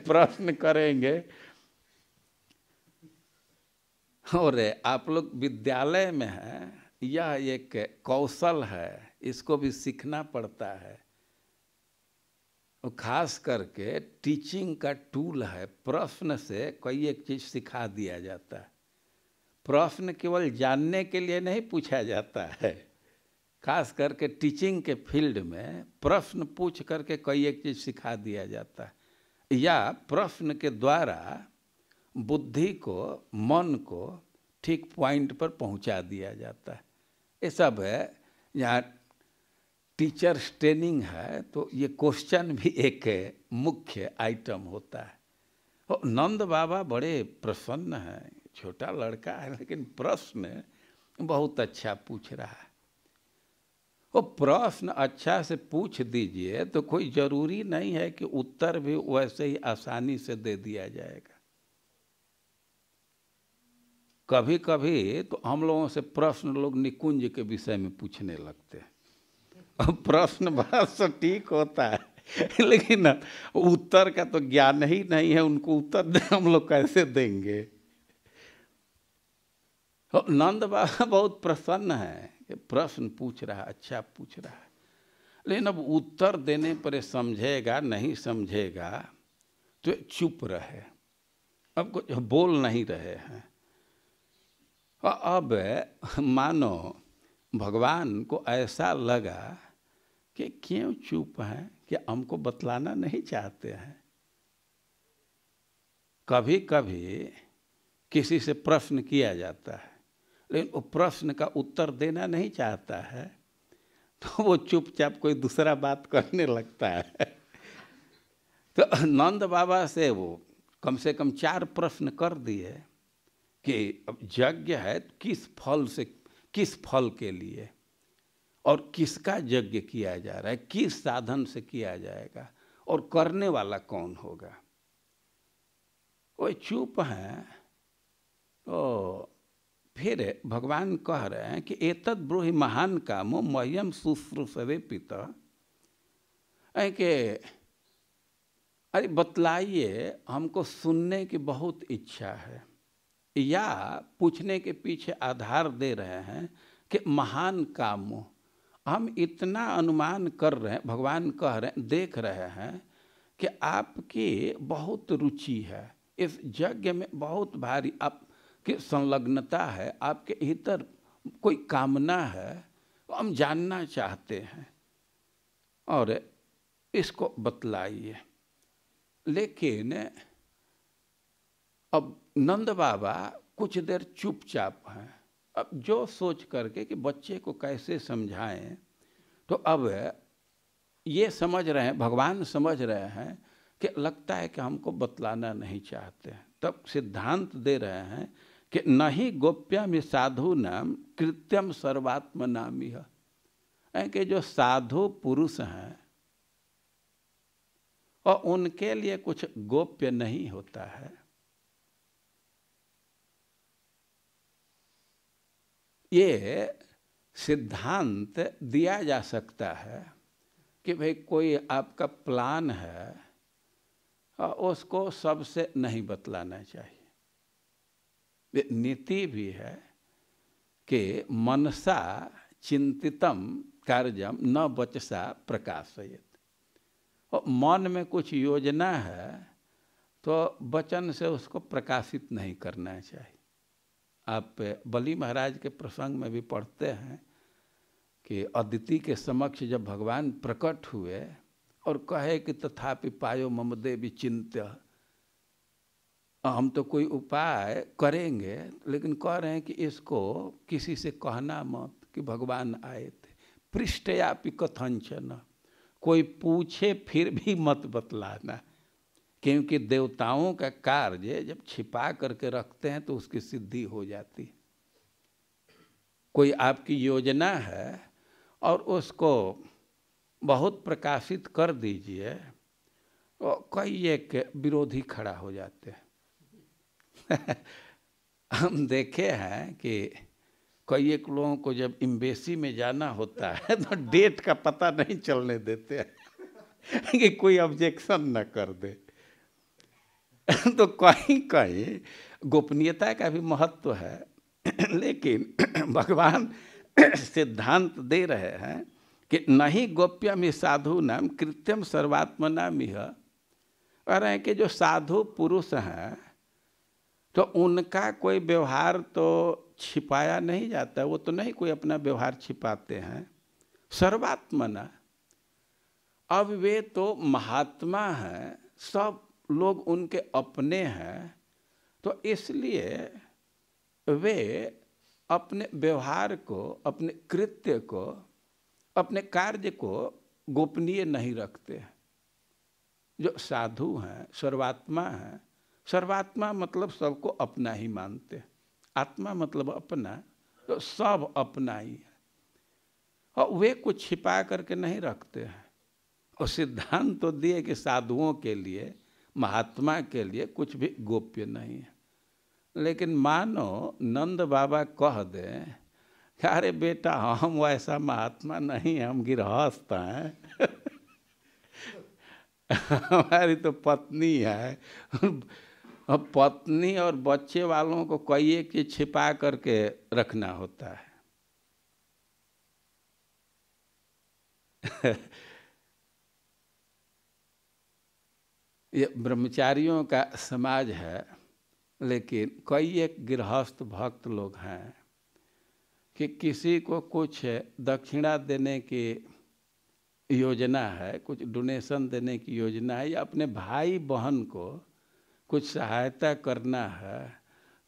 A: प्रश्न करेंगे। और आप लोग विद्यालय में हैं, यह एक कौशल है, इसको भी सीखना पड़ता है। खास करके टीचिंग का टूल है, प्रश्न से कोई एक चीज सिखा दिया जाता है। प्रश्न केवल जानने के लिए नहीं पूछा जाता है, खास करके टीचिंग के फील्ड में प्रश्न पूछ करके कोई एक चीज सिखा दिया जाता है, या प्रश्न के द्वारा बुद्धि को, मन को ठीक पॉइंट पर पहुंचा दिया जाता है। ये सब है। यहाँ टीचर्स ट्रेनिंग है तो ये क्वेश्चन भी एक मुख्य आइटम होता है। और नंद बाबा बड़े प्रसन्न हैं, छोटा लड़का है लेकिन प्रश्न बहुत अच्छा पूछ रहा है। वो प्रश्न अच्छा से पूछ दीजिए तो कोई जरूरी नहीं है कि उत्तर भी वैसे ही आसानी से दे दिया जाएगा। कभी कभी तो हम लोगों से प्रश्न लोग निकुंज के विषय में पूछने लगते हैं। अब प्रश्न बड़ा सटीक होता है लेकिन उत्तर का तो ज्ञान ही नहीं है, उनको उत्तर हम लोग कैसे देंगे। नंद बाबा बहुत प्रसन्न है कि प्रश्न पूछ रहा है, अच्छा पूछ रहा है, लेकिन अब उत्तर देने पर समझेगा नहीं समझेगा तो चुप रहे, अब कुछ बोल नहीं रहे हैं। अब मानो भगवान को ऐसा लगा कि क्यों चुप हैं, कि हमको बतलाना नहीं चाहते हैं। कभी कभी किसी से प्रश्न किया जाता है लेकिन वो प्रश्न का उत्तर देना नहीं चाहता है, तो वो चुपचाप कोई दूसरा बात करने लगता है। तो नंद बाबा से वो कम से कम 4 प्रश्न कर दिए कि अब यज्ञ है किस फल से, किस फल के लिए, और किसका यज्ञ किया जा रहा है, किस साधन से किया जाएगा, और करने वाला कौन होगा। वो चुप हैं। तो फिर भगवान कह रहे हैं कि एतद् ब्रूहि महान कामो मह्यम शुश्रूषवे पिता, कि अरे बतलाइए, हमको सुनने की बहुत इच्छा है, या पूछने के पीछे आधार दे रहे हैं कि महान कामो, हम इतना अनुमान कर रहे हैं, भगवान कह रहे हैं, देख रहे हैं कि आपकी बहुत रुचि है इस यज्ञ में, बहुत भारी आपकी संलग्नता है, आपके भीतर कोई कामना है, तो हम जानना चाहते हैं और इसको बतलाइए। लेकिन अब नंद बाबा कुछ देर चुपचाप हैं। अब जो सोच करके कि बच्चे को कैसे समझाएं, तो अब ये समझ रहे हैं, भगवान समझ रहे हैं कि लगता है कि हमको बतलाना नहीं चाहते हैं। तब सिद्धांत दे रहे हैं कि नहीं गोप्यम साधु नाम कृत्यम सर्वात्म नामी है, कि जो साधु पुरुष हैं और उनके लिए कुछ गोप्य नहीं होता है। ये सिद्धांत दिया जा सकता है कि भाई कोई आपका प्लान है और उसको सबसे नहीं बतलाना चाहिए। नीति भी है कि मनसा चिंतितम कार्यम न वचसा प्रकाशयेत, और मन में कुछ योजना है तो वचन से उसको प्रकाशित नहीं करना चाहिए। आप बलि महाराज के प्रसंग में भी पढ़ते हैं कि अदिति के समक्ष जब भगवान प्रकट हुए और कहे कि तथापि पायो मम देवी चिंत्य, हम तो कोई उपाय करेंगे, लेकिन कह रहे हैं कि इसको किसी से कहना मत कि भगवान आए थे। पृष्ठयापि कथंचन, कोई पूछे फिर भी मत बतलाना, क्योंकि देवताओं का कार्य जब छिपा करके रखते हैं तो उसकी सिद्धि हो जाती है। कोई आपकी योजना है और उसको बहुत प्रकाशित कर दीजिए, तो कई एक विरोधी खड़ा हो जाते हैं। हम देखे हैं कि कई एक लोगों को जब एम्बेसी में जाना होता है तो डेट का पता नहीं चलने देते हैं कि कोई ऑब्जेक्शन न कर दे। तो कहीं कहीं गोपनीयता का भी महत्व है, लेकिन भगवान सिद्धांत दे रहे हैं कि नहीं गोप्यम साधु नाम कृत्यम सर्वात्मनाम इह, कह रहे हैं कि जो साधु पुरुष हैं तो उनका कोई व्यवहार तो छिपाया नहीं जाता, वो तो नहीं कोई अपना व्यवहार छिपाते हैं। सर्वात्मना, अब वे तो महात्मा हैं, सब लोग उनके अपने हैं, तो इसलिए वे अपने व्यवहार को, अपने कृत्य को, अपने कार्य को गोपनीय नहीं रखते हैं। जो साधु हैं, सर्वात्मा हैं, सर्वात्मा मतलब सबको अपना ही मानते हैं, आत्मा मतलब अपना, तो सब अपना ही है, और वे कुछ छिपा करके नहीं रखते हैं। और सिद्धांत तो दिए कि साधुओं के लिए, महात्मा के लिए कुछ भी गोप्य नहीं है। लेकिन मानो नंद बाबा कह दें कि अरे बेटा हम वैसा महात्मा नहीं, हम गृहस्थ हैं हमारी तो पत्नी है, अब पत्नी और बच्चे वालों को कोई एक चीज छिपा करके रखना होता है। ये ब्रह्मचारियों का समाज है, लेकिन कई एक गृहस्थ भक्त लोग हैं कि किसी को कुछ दक्षिणा देने की योजना है, कुछ डोनेशन देने की योजना है, या अपने भाई बहन को कुछ सहायता करना है,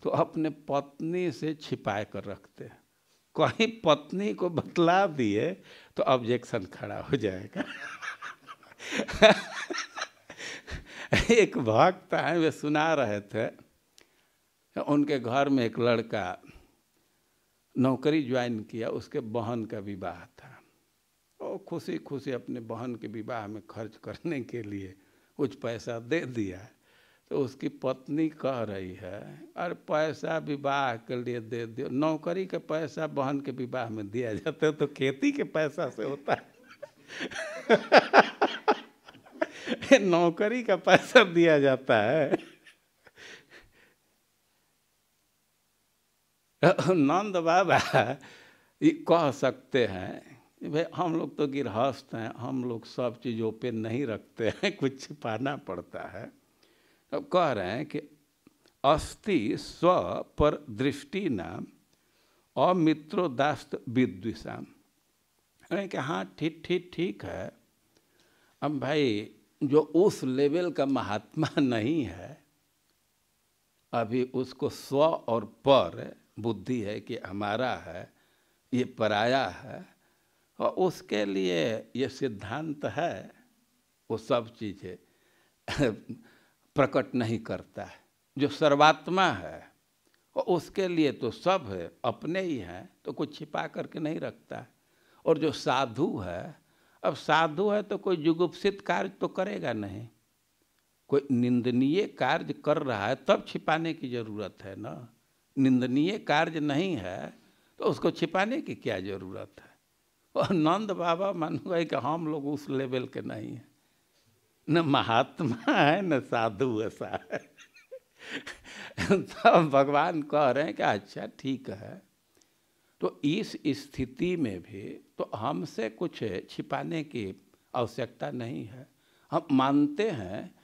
A: तो अपने पत्नी से छिपा कर रखते हैं। कहीं पत्नी को बतला दिए तो ऑब्जेक्शन खड़ा हो जाएगा एक भक्त हैं, वे सुना रहे थे, उनके घर में एक लड़का नौकरी ज्वाइन किया, उसके बहन का विवाह था। वो खुशी खुशी अपने बहन के विवाह में खर्च करने के लिए कुछ पैसा दे दिया। तो उसकी पत्नी कह रही है, अरे पैसा विवाह के लिए दे दियो, नौकरी का पैसा बहन के विवाह में दिया जाता है तो खेती के पैसा से होता है। नौकरी का पैसा दिया जाता है। नंद बाबा ये कह सकते हैं भाई हम लोग तो गृहस्थ हैं, हम लोग सब चीज़ों पे नहीं रखते हैं, कुछ छिपाना पड़ता है। अब कह रहे हैं कि अस्ति स्व पर दृष्टि नाम अमित्रो दास्त विद्विषाम। कि हाँ ठीक है, अब भाई जो उस लेवल का महात्मा नहीं है, अभी उसको स्व और पर बुद्धि है कि हमारा है, ये पराया है, और उसके लिए ये सिद्धांत है, वो सब चीज़ें प्रकट नहीं करता है। जो सर्वात्मा है और उसके लिए तो सब है, अपने ही हैं, तो कुछ छिपा करके नहीं रखता है। और जो साधु है, अब साधु है तो कोई जुगुप्सित कार्य तो करेगा नहीं, कोई निंदनीय कार्य कर रहा है तब छिपाने की जरूरत है ना। निंदनीय कार्य नहीं है तो उसको छिपाने की क्या जरूरत है। और नंद बाबा मानूंगा कि हम लोग उस लेवल के नहीं हैं, न महात्मा है न साधु ऐसा है। तो भगवान कह रहे हैं कि अच्छा ठीक है, तो इस स्थिति में भी तो हमसे कुछ छिपाने की आवश्यकता नहीं है। हम मानते हैं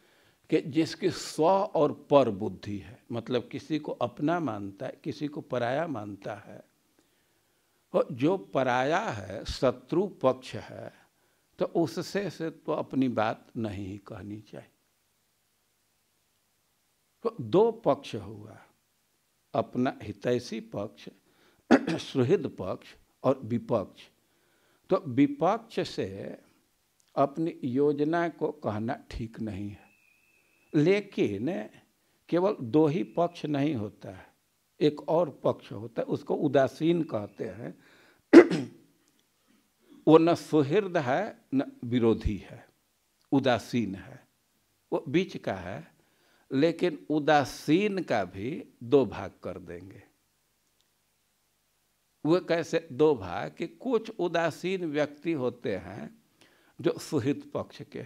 A: कि जिसकी स्व और पर बुद्धि है, मतलब किसी को अपना मानता है, किसी को पराया मानता है, और जो पराया है, शत्रु पक्ष है, तो उससे से तो अपनी बात नहीं कहनी चाहिए। तो दो पक्ष हुआ, अपना हितैषी पक्ष, सुहृद पक्ष और विपक्ष। तो विपक्ष से अपनी योजना को कहना ठीक नहीं है, लेकिन केवल दो ही पक्ष नहीं होता है, एक और पक्ष होता है, उसको उदासीन कहते हैं। वो न सुहृद है न विरोधी है, उदासीन है, वो बीच का है। लेकिन उदासीन का भी दो भाग कर देंगे। वो कैसे दो भाग कि कुछ उदासीन व्यक्ति होते हैं जो सुहित पक्ष के।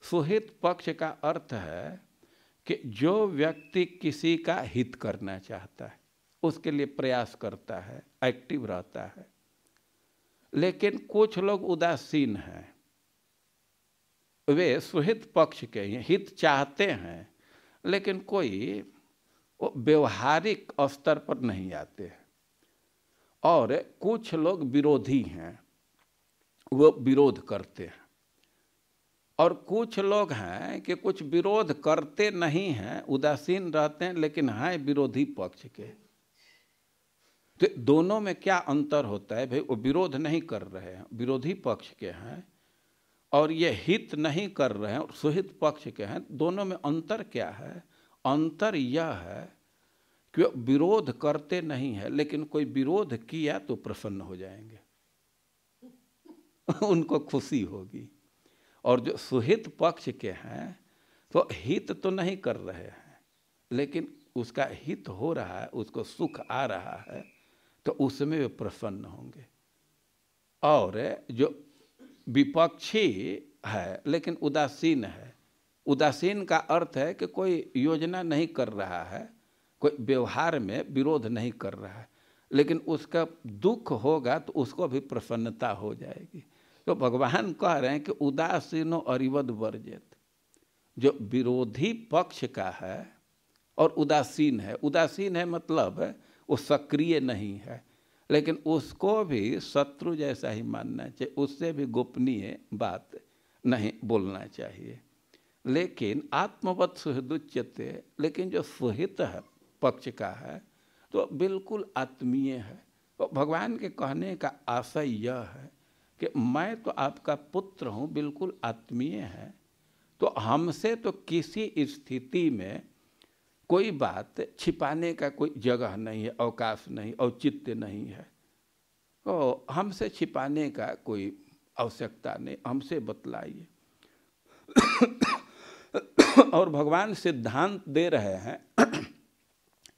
A: सुहित पक्ष का अर्थ है कि जो व्यक्ति किसी का हित करना चाहता है, उसके लिए प्रयास करता है, एक्टिव रहता है। लेकिन कुछ लोग उदासीन हैं, वे सुहित पक्ष के हित चाहते हैं, लेकिन कोई वो व्यवहारिक स्तर पर नहीं आते हैं। और कुछ लोग विरोधी हैं, वो विरोध करते हैं। और कुछ लोग हैं कि कुछ विरोध करते नहीं हैं, उदासीन रहते हैं, लेकिन हैं विरोधी पक्ष के। तो दोनों में क्या अंतर होता है भाई? वो विरोध नहीं कर रहे हैं, विरोधी पक्ष के हैं, और ये हित नहीं कर रहे हैं और सुहित पक्ष के हैं। दोनों में अंतर क्या है? अंतर यह है कि वो विरोध करते नहीं है, लेकिन कोई विरोध किया तो प्रसन्न हो जाएंगे, उनको खुशी होगी। और जो सुहित पक्ष के हैं तो हित तो नहीं कर रहे हैं, लेकिन उसका हित हो रहा है, उसको सुख आ रहा है, तो उसमें वे प्रसन्न होंगे। और जो विपक्षी है लेकिन उदासीन है, उदासीन का अर्थ है कि कोई योजना नहीं कर रहा है, कोई व्यवहार में विरोध नहीं कर रहा है, लेकिन उसका दुख होगा तो उसको भी प्रसन्नता हो जाएगी। तो भगवान कह रहे हैं कि उदासीनो अरिवद वर्जित। जो विरोधी पक्ष का है और उदासीन है मतलब वो सक्रिय नहीं है, लेकिन उसको भी शत्रु जैसा ही मानना चाहिए, उससे भी गोपनीय बात नहीं बोलना चाहिए। लेकिन आत्मवत् सुहृदुच्यते, लेकिन जो सुहित है पक्ष का है तो बिल्कुल आत्मीय है। तो भगवान के कहने का आशय यह है कि मैं तो आपका पुत्र हूँ, बिल्कुल आत्मीय है, तो हमसे तो किसी स्थिति में कोई बात छिपाने का कोई जगह नहीं है, अवकाश नहीं, औचित्य नहीं है। तो हमसे छिपाने का कोई आवश्यकता नहीं, हमसे बतलाइए। और भगवान सिद्धांत दे रहे हैं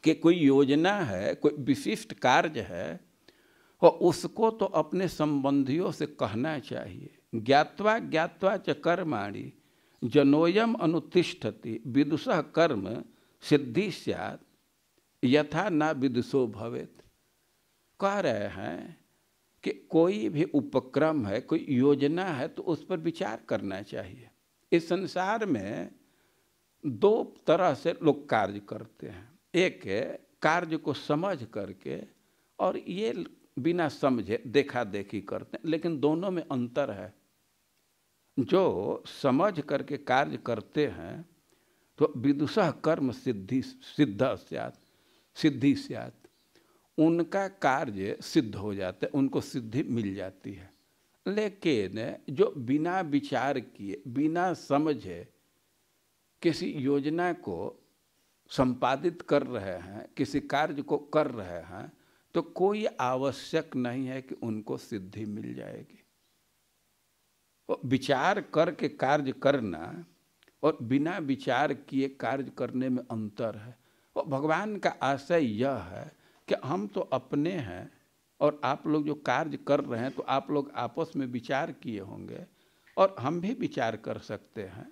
A: कि कोई योजना है, कोई विशिष्ट कार्य है, और उसको तो अपने संबंधियों से कहना चाहिए। ज्ञात्वा ज्ञात्वा च कर्माणि जनोयम अनुतिष्ठति विदुषः कर्म सिद्धि स्यात् यथा न विदुषो भवेत्। कह रहे हैं कि कोई भी उपक्रम है, कोई योजना है, तो उस पर विचार करना चाहिए। इस संसार में दो तरह से लोग कार्य करते हैं। एक है कार्य को समझ करके, और ये बिना समझे देखा देखी करते हैं, लेकिन दोनों में अंतर है। जो समझ करके कार्य करते हैं तो विदुषः कर्म सिद्धि स्यात्, उनका कार्य सिद्ध हो जाता है, उनको सिद्धि मिल जाती है। लेकिन जो बिना विचार किए, बिना समझे किसी योजना को संपादित कर रहे हैं, किसी कार्य को कर रहे हैं, तो कोई आवश्यक नहीं है कि उनको सिद्धि मिल जाएगी। विचार करके कार्य करना और बिना विचार किए कार्य करने में अंतर है। और भगवान का आशय यह है कि हम तो अपने हैं, और आप लोग जो कार्य कर रहे हैं तो आप लोग आपस में विचार किए होंगे, और हम भी विचार कर सकते हैं।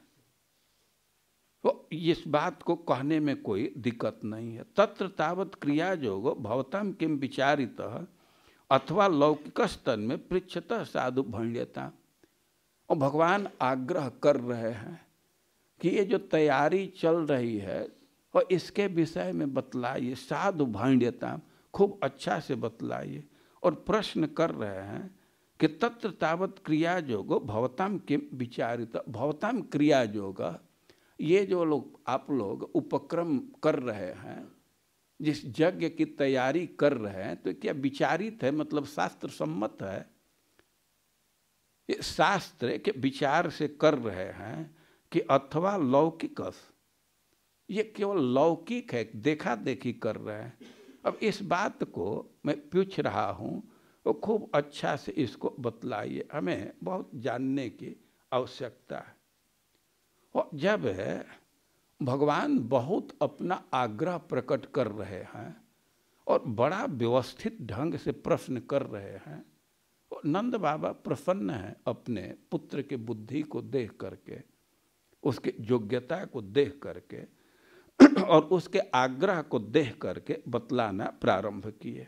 A: तो इस बात को कहने में कोई दिक्कत नहीं है। तत्र तावत् क्रिया जोगो भवतां किम विचारितः अथवा लौकिकस्तन में पृच्छतः साधु भण्यता। और भगवान आग्रह कर रहे हैं कि ये जो तैयारी चल रही है, और इसके विषय में बतलाइए, साधु भण्यता, खूब अच्छा से बतलाइए। और प्रश्न कर रहे हैं कि तत्र तावत् क्रिया जोगो भवतां किम विचारितः। भवतां क्रिया जोगा, ये जो लोग आप लोग उपक्रम कर रहे हैं, जिस यज्ञ की तैयारी कर रहे हैं, तो क्या विचारित है, मतलब शास्त्र सम्मत है? ये शास्त्र के विचार से कर रहे हैं कि अथवा लौकिकस, ये केवल लौकिक है, देखा देखी कर रहे हैं। अब इस बात को मैं पूछ रहा हूँ, तो खूब अच्छा से इसको बतलाइए, हमें बहुत जानने की आवश्यकता है। और जब भगवान बहुत अपना आग्रह प्रकट कर रहे हैं और बड़ा व्यवस्थित ढंग से प्रश्न कर रहे हैं, तो नंद बाबा प्रसन्न हैं अपने पुत्र के बुद्धि को देख करके, उसके योग्यता को देख करके, और उसके आग्रह को देख करके बतलाना प्रारंभ किए।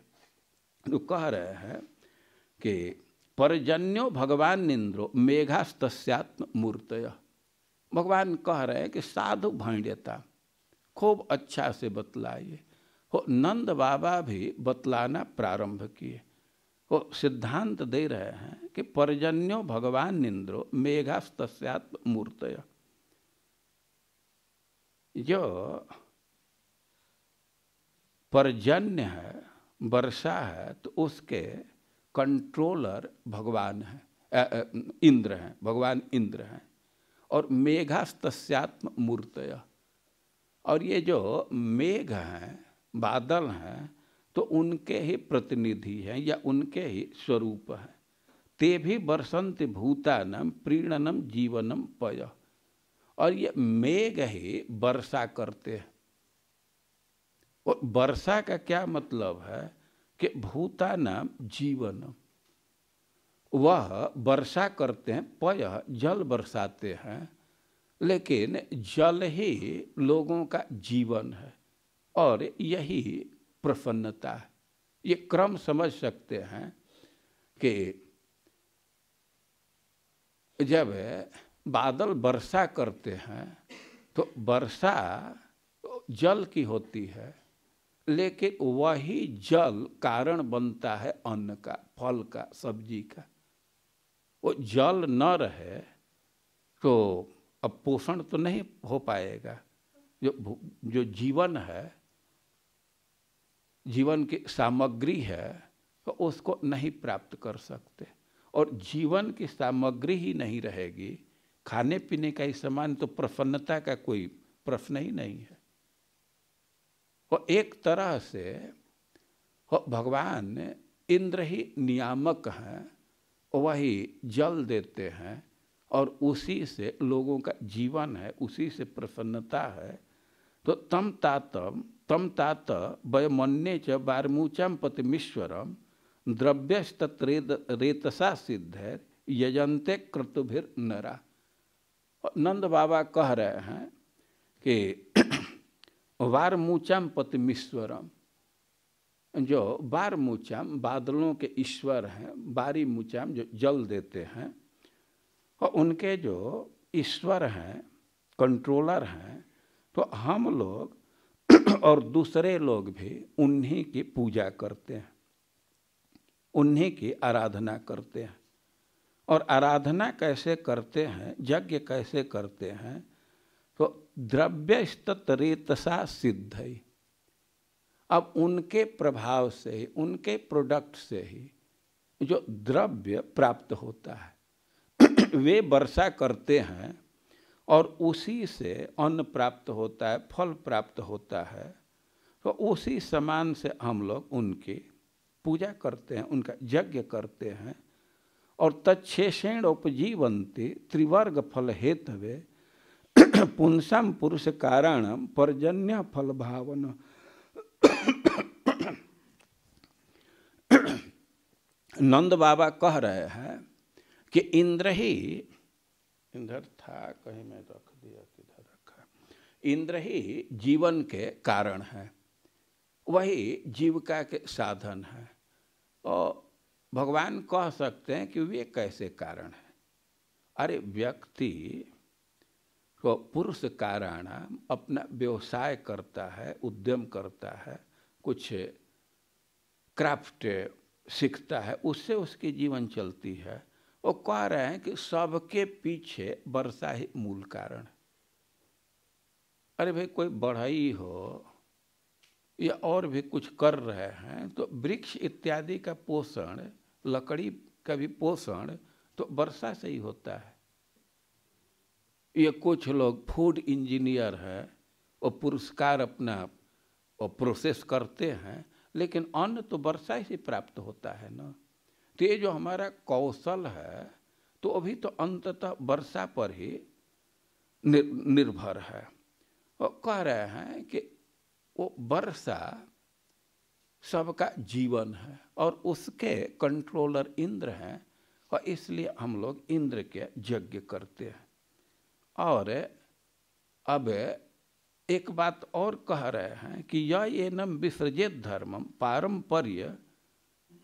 A: तो कह रहे हैं कि पर्जन्यो भगवान इंद्रो मेघास्तस्यात्म मूर्तय। भगवान कह रहे हैं कि साधु भण्यता, खूब अच्छा से बतलाइए। हो नंद बाबा भी बतलाना प्रारंभ किए। वो सिद्धांत दे रहे हैं कि पर्जन्यो भगवान इंद्रो मेघास्तस्यात्म मूर्तय। जो पर्जन्य है, वर्षा है, तो उसके कंट्रोलर भगवान है, इंद्र हैं, भगवान इंद्र हैं। और मेघास्तस्यात्म मूर्तय, और ये जो मेघ हैं, बादल हैं, तो उनके ही प्रतिनिधि हैं या उनके ही स्वरूप हैं। ते भी वर्षन्ति भूतानां प्रीणनम जीवनम पय। और ये मेघ ही वर्षा करते हैं। और वर्षा का क्या मतलब है कि भूतानां जीवनम, वह वर्षा करते हैं, पय जल बरसाते हैं, लेकिन जल ही लोगों का जीवन है, और यही प्रसन्नता है। ये क्रम समझ सकते हैं कि जब बादल वर्षा करते हैं तो वर्षा जल की होती है, लेकिन वही जल कारण बनता है अन्न का, फल का, सब्जी का। वो जल न रहे तो अब पोषण तो नहीं हो पाएगा। जो जीवन है, जीवन की सामग्री है, तो उसको नहीं प्राप्त कर सकते। और जीवन की सामग्री ही नहीं रहेगी खाने पीने का ही सामान, तो प्रसन्नता का कोई प्रश्न ही नहीं है। और एक तरह से भगवान इंद्र ही नियामक हैं, वही जल देते हैं और उसी से लोगों का जीवन है, उसी से प्रसन्नता है। तो तम तात वयमन्ये च वारमूचम पतिमीश्वरम द्रव्यस्तरेतसा सिद्ध यजंते क्रतुभिर नरा। नंद बाबा कह रहे हैं कि वारमूचम पतिमीश्वरम, जो वारमूचम बादलों के ईश्वर हैं, बारी मूचम जो जल देते हैं, और उनके जो ईश्वर हैं, कंट्रोलर हैं, तो हम लोग और दूसरे लोग भी उन्हीं की पूजा करते हैं, उन्हीं की आराधना करते हैं। और आराधना कैसे करते हैं, यज्ञ कैसे करते हैं, तो द्रव्यस्तरेतसा सिद्ध है। अब उनके प्रभाव से ही, उनके प्रोडक्ट से ही जो द्रव्य प्राप्त होता है, वे वर्षा करते हैं और उसी से अन्न प्राप्त होता है, फल प्राप्त होता है। तो उसी समान से हम लोग उनकी पूजा करते हैं, उनका यज्ञ करते हैं। और तच्छेषेण उपजीवन्ति त्रिवर्ग फल हेतवे पुंसम पुरुष कारणम पर्जन्य फल भावन। नंद बाबा कह रहे हैं कि इंद्र ही, इधर था कहीं मैं रख दिया, किधर रखा, इंद्र ही जीवन के कारण है, वही जीविका के साधन है। और भगवान कह सकते हैं कि वे कैसे कारण है। अरे व्यक्ति को पुरुष कारण अपना व्यवसाय करता है, उद्यम करता है, कुछ क्राफ्ट सीखता है, उससे उसकी जीवन चलती है। वो कह रहे हैं कि सबके पीछे वर्षा ही मूल कारण। अरे भाई कोई बढ़ई हो या और भी कुछ कर रहे हैं, तो वृक्ष इत्यादि का पोषण, लकड़ी का भी पोषण तो वर्षा से ही होता है। ये कुछ लोग फूड इंजीनियर है, वो पुरस्कार अपना वो प्रोसेस करते हैं, लेकिन अन्न तो वर्षा से प्राप्त होता है ना। तो ये जो हमारा कौशल है, तो अभी तो अंततः वर्षा पर ही निर्भर है। और कह रहे हैं कि वो वर्षा सबका जीवन है और उसके कंट्रोलर इंद्र हैं, और इसलिए हम लोग इंद्र के यज्ञ करते हैं। और अब एक बात और कह रहे हैं कि येनम विसृजेत धर्मम पारंपर्य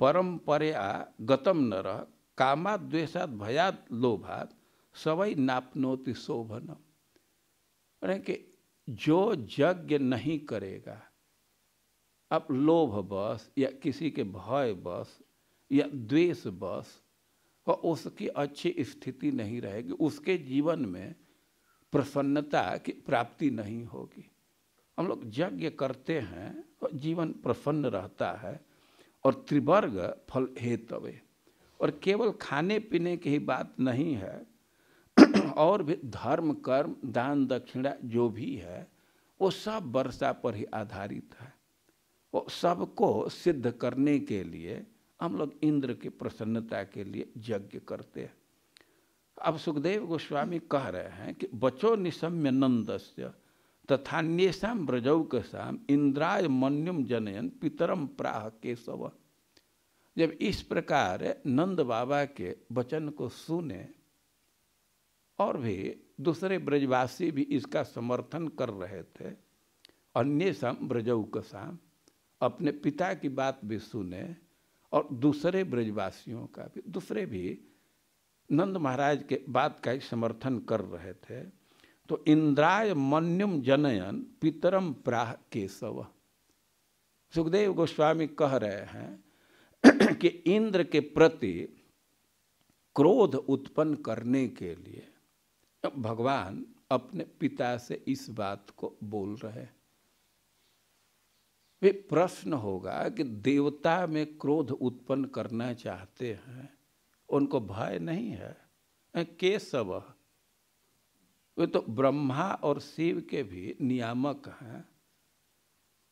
A: परंपरया गतम नर कामाद द्वेषाद भयाद लोभाद सवै नापनोति शोभनम। कि जो यज्ञ नहीं करेगा, अब लोभ बस या किसी के भय बस या द्वेष बस, और उसकी अच्छी स्थिति नहीं रहेगी, उसके जीवन में प्रसन्नता की प्राप्ति नहीं होगी। हम लोग यज्ञ करते हैं तो जीवन प्रसन्न रहता है और त्रिवर्ग फल हेतवे। और केवल खाने पीने की ही बात नहीं है, और भी धर्म कर्म दान दक्षिणा जो भी है वो सब वर्षा पर ही आधारित है। वो सबको सिद्ध करने के लिए हम लोग इंद्र की प्रसन्नता के लिए यज्ञ करते हैं। अब सुखदेव गोस्वामी कह रहे हैं कि बचो निशम्य नंदस्य तथान्येषां ब्रजौकसाम इंद्राय मन्युम जनयन पितरम प्राह केशव। जब इस प्रकार नंद बाबा के वचन को सुने और भी दूसरे ब्रजवासी भी इसका समर्थन कर रहे थे, अन्येषां ब्रजौकसाम, अपने पिता की बात भी सुने और दूसरे ब्रजवासियों का भी, दूसरे भी नंद महाराज के बात का समर्थन कर रहे थे, तो इंद्राय मन्युम जनयन पितरम प्राह केशव। सुखदेव गोस्वामी कह रहे हैं कि इंद्र के प्रति क्रोध उत्पन्न करने के लिए भगवान अपने पिता से इस बात को बोल रहे। वे प्रश्न होगा कि देवता में क्रोध उत्पन्न करना चाहते हैं, उनको भय नहीं है। केशव, वे तो ब्रह्मा और शिव के भी नियामक हैं,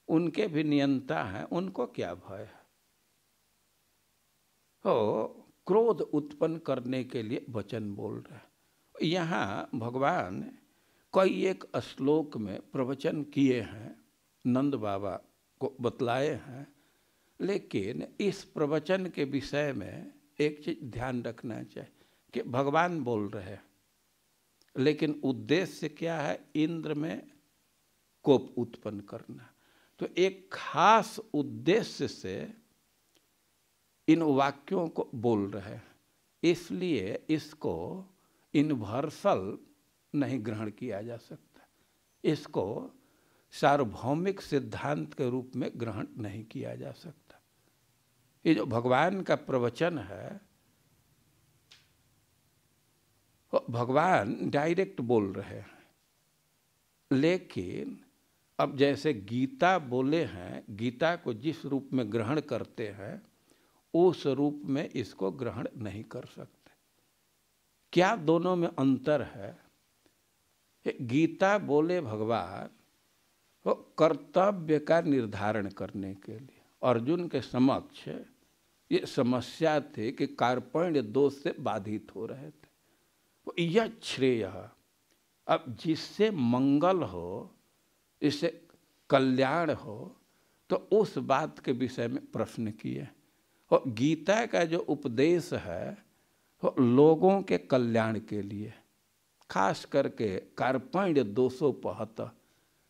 A: उनके भी नियंता हैं, उनको क्या भय है? तो क्रोध उत्पन्न करने के लिए वचन बोल रहे हैं। यहाँ भगवान कई एक श्लोक में प्रवचन किए हैं, नंद बाबा को बतलाए हैं, लेकिन इस प्रवचन के विषय में एक चीज ध्यान रखना चाहिए कि भगवान बोल रहे हैं, लेकिन उद्देश्य क्या है? इंद्र में कोप उत्पन्न करना। तो एक खास उद्देश्य से इन वाक्यों को बोल रहे हैं, इसलिए इसको यूनिवर्सल नहीं ग्रहण किया जा सकता, इसको सार्वभौमिक सिद्धांत के रूप में ग्रहण नहीं किया जा सकता। ये जो भगवान का प्रवचन है, भगवान डायरेक्ट बोल रहे हैं, लेकिन अब जैसे गीता बोले हैं, गीता को जिस रूप में ग्रहण करते हैं उस रूप में इसको ग्रहण नहीं कर सकते। क्या दोनों में अंतर है? गीता बोले भगवान वो कर्तव्य का निर्धारण करने के लिए अर्जुन के समक्ष ये समस्या थी कि कार्पण्य दोष से बाधित हो रहे थे। तो यह श्रेय, अब जिससे मंगल हो, इससे कल्याण हो, तो उस बात के विषय में प्रश्न किए। और गीता का जो उपदेश है वो लोगों के कल्याण के लिए, खास करके कार्पण्य दोषोपहत।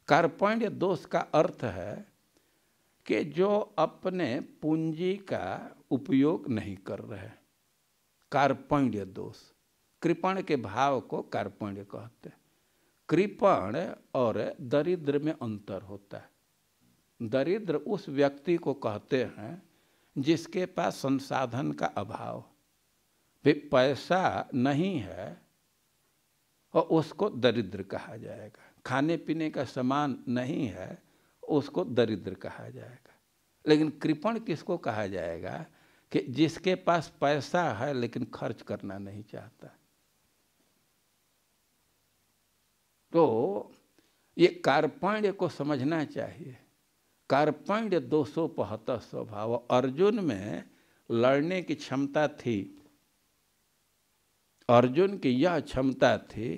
A: कार्पण्य दोष का अर्थ है कि जो अपने पूंजी का उपयोग नहीं कर रहे, कार्पण्य दोष। कृपण के भाव को कार्पण्य कहते हैं। कृपण और दरिद्र में अंतर होता है। दरिद्र उस व्यक्ति को कहते हैं जिसके पास संसाधन का अभाव, पैसा नहीं है और उसको दरिद्र कहा जाएगा। खाने पीने का सामान नहीं है, उसको दरिद्र कहा जाएगा। लेकिन कृपण किसको कहा जाएगा? कि जिसके पास पैसा है लेकिन खर्च करना नहीं चाहता। तो ये कार्पण्य को समझना चाहिए। कार्पण्य दोषोपहत स्वभाव। अर्जुन में लड़ने की क्षमता थी, अर्जुन की यह क्षमता थी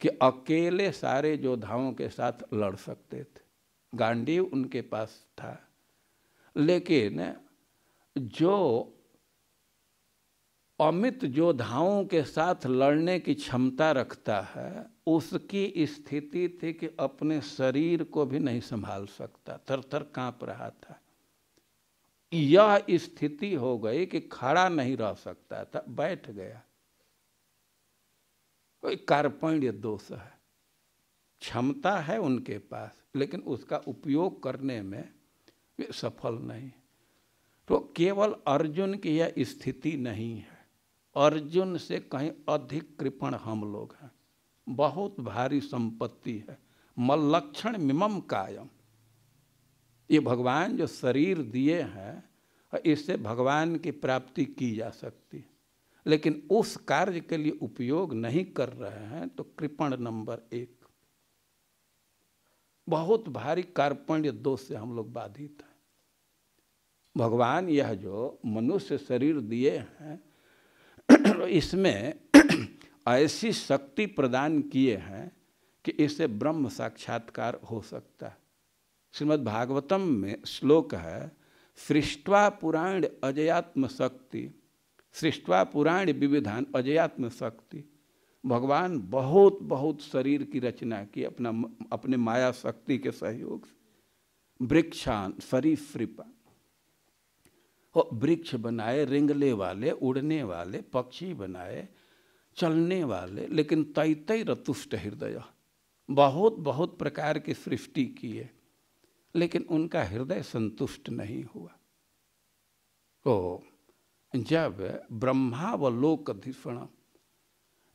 A: कि अकेले सारे योद्धाओं के साथ लड़ सकते थे, गांडीव उनके पास था। लेकिन जो अमित योद्धाओं के साथ लड़ने की क्षमता रखता है, उसकी स्थिति थी कि अपने शरीर को भी नहीं संभाल सकता, थर थर कांप रहा था। यह स्थिति हो गई कि खड़ा नहीं रह सकता था, बैठ गया। कोई कार्पण्य दोष है। क्षमता है उनके पास, लेकिन उसका उपयोग करने में वे सफल नहीं। तो केवल अर्जुन की यह स्थिति नहीं है, अर्जुन से कहीं अधिक कृपण हम लोग हैं। बहुत भारी संपत्ति है। मल्लक्षण मिमम कायम, ये भगवान जो शरीर दिए हैं, इससे भगवान की प्राप्ति की जा सकती, लेकिन उस कार्य के लिए उपयोग नहीं कर रहे हैं, तो कृपण नंबर 1। बहुत भारी कार्पण्य दोष से हम लोग बाधित हैं। भगवान यह जो मनुष्य शरीर दिए हैं, इसमें ऐसी शक्ति प्रदान किए हैं कि इससे ब्रह्म साक्षात्कार हो सकता है। श्रीमद् भागवतम में श्लोक है, सृष्ट्वा पुराण अजयात्म शक्ति, सृष्ट्वा पुराण विविधान अजयात्म शक्ति। भगवान बहुत बहुत शरीर की रचना की अपने माया शक्ति के सहयोग से। वृक्षान सरीसृपान, वृक्ष बनाए, रेंगले वाले, उड़ने वाले, पक्षी बनाए, चलने वाले, लेकिन तैतै रतुष्ट हृदय, बहुत बहुत प्रकार की सृष्टि किए, लेकिन उनका हृदय संतुष्ट नहीं हुआ। तो जब ब्रह्मा व लोकधिषण,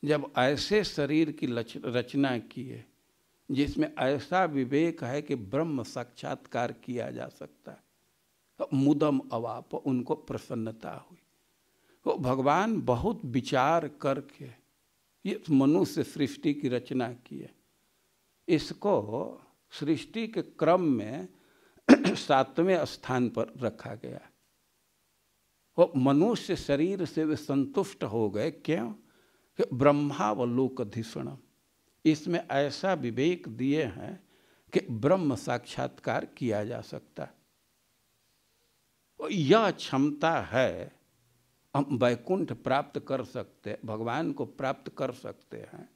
A: जब ऐसे शरीर की रचना किए जिसमें ऐसा विवेक है कि ब्रह्म साक्षात्कार किया जा सकता है, तो मुदम अवाप, उनको प्रसन्नता हुई। तो भगवान बहुत विचार करके ये मनुष्य सृष्टि की रचना की है। इसको सृष्टि के क्रम में 7वें स्थान पर रखा गया। वो मनुष्य शरीर से वे संतुष्ट हो गए। क्यों? कि ब्रह्मा व लोकधिषणम, इसमें ऐसा विवेक दिए हैं कि ब्रह्म साक्षात्कार किया जा सकता। यह क्षमता है, हम वैकुंठ प्राप्त कर सकते हैं, भगवान को प्राप्त कर सकते हैं।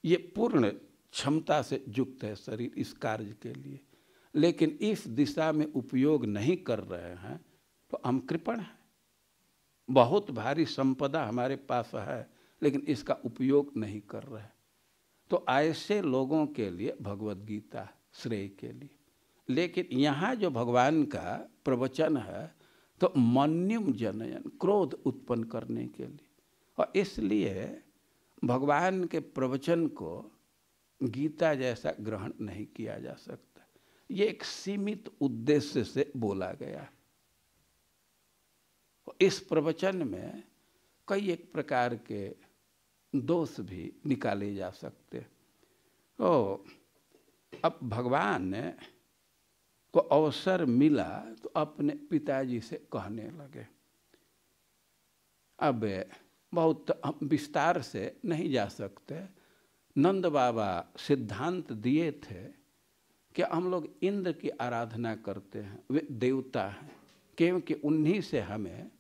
A: ये पूर्ण क्षमता से युक्त है शरीर इस कार्य के लिए, लेकिन इस दिशा में उपयोग नहीं कर रहे हैं तो हम कृपण हैं। बहुत भारी संपदा हमारे पास है लेकिन इसका उपयोग नहीं कर रहे। तो ऐसे लोगों के लिए भगवद गीता श्रेय के लिए। लेकिन यहाँ जो भगवान का प्रवचन है तो मन्युम जनयन, क्रोध उत्पन्न करने के लिए, और इसलिए भगवान के प्रवचन को गीता जैसा ग्रहण नहीं किया जा सकता। ये एक सीमित उद्देश्य से बोला गया। इस प्रवचन में कई एक प्रकार के दोष भी निकाले जा सकते। तो अब भगवान को अवसर मिला तो अपने पिताजी से कहने लगे। अब बहुत हम विस्तार से नहीं जा सकते। नंद बाबा सिद्धांत दिए थे कि हम लोग इंद्र की आराधना करते हैं, वे देवता हैं, क्योंकि उन्हीं से हमें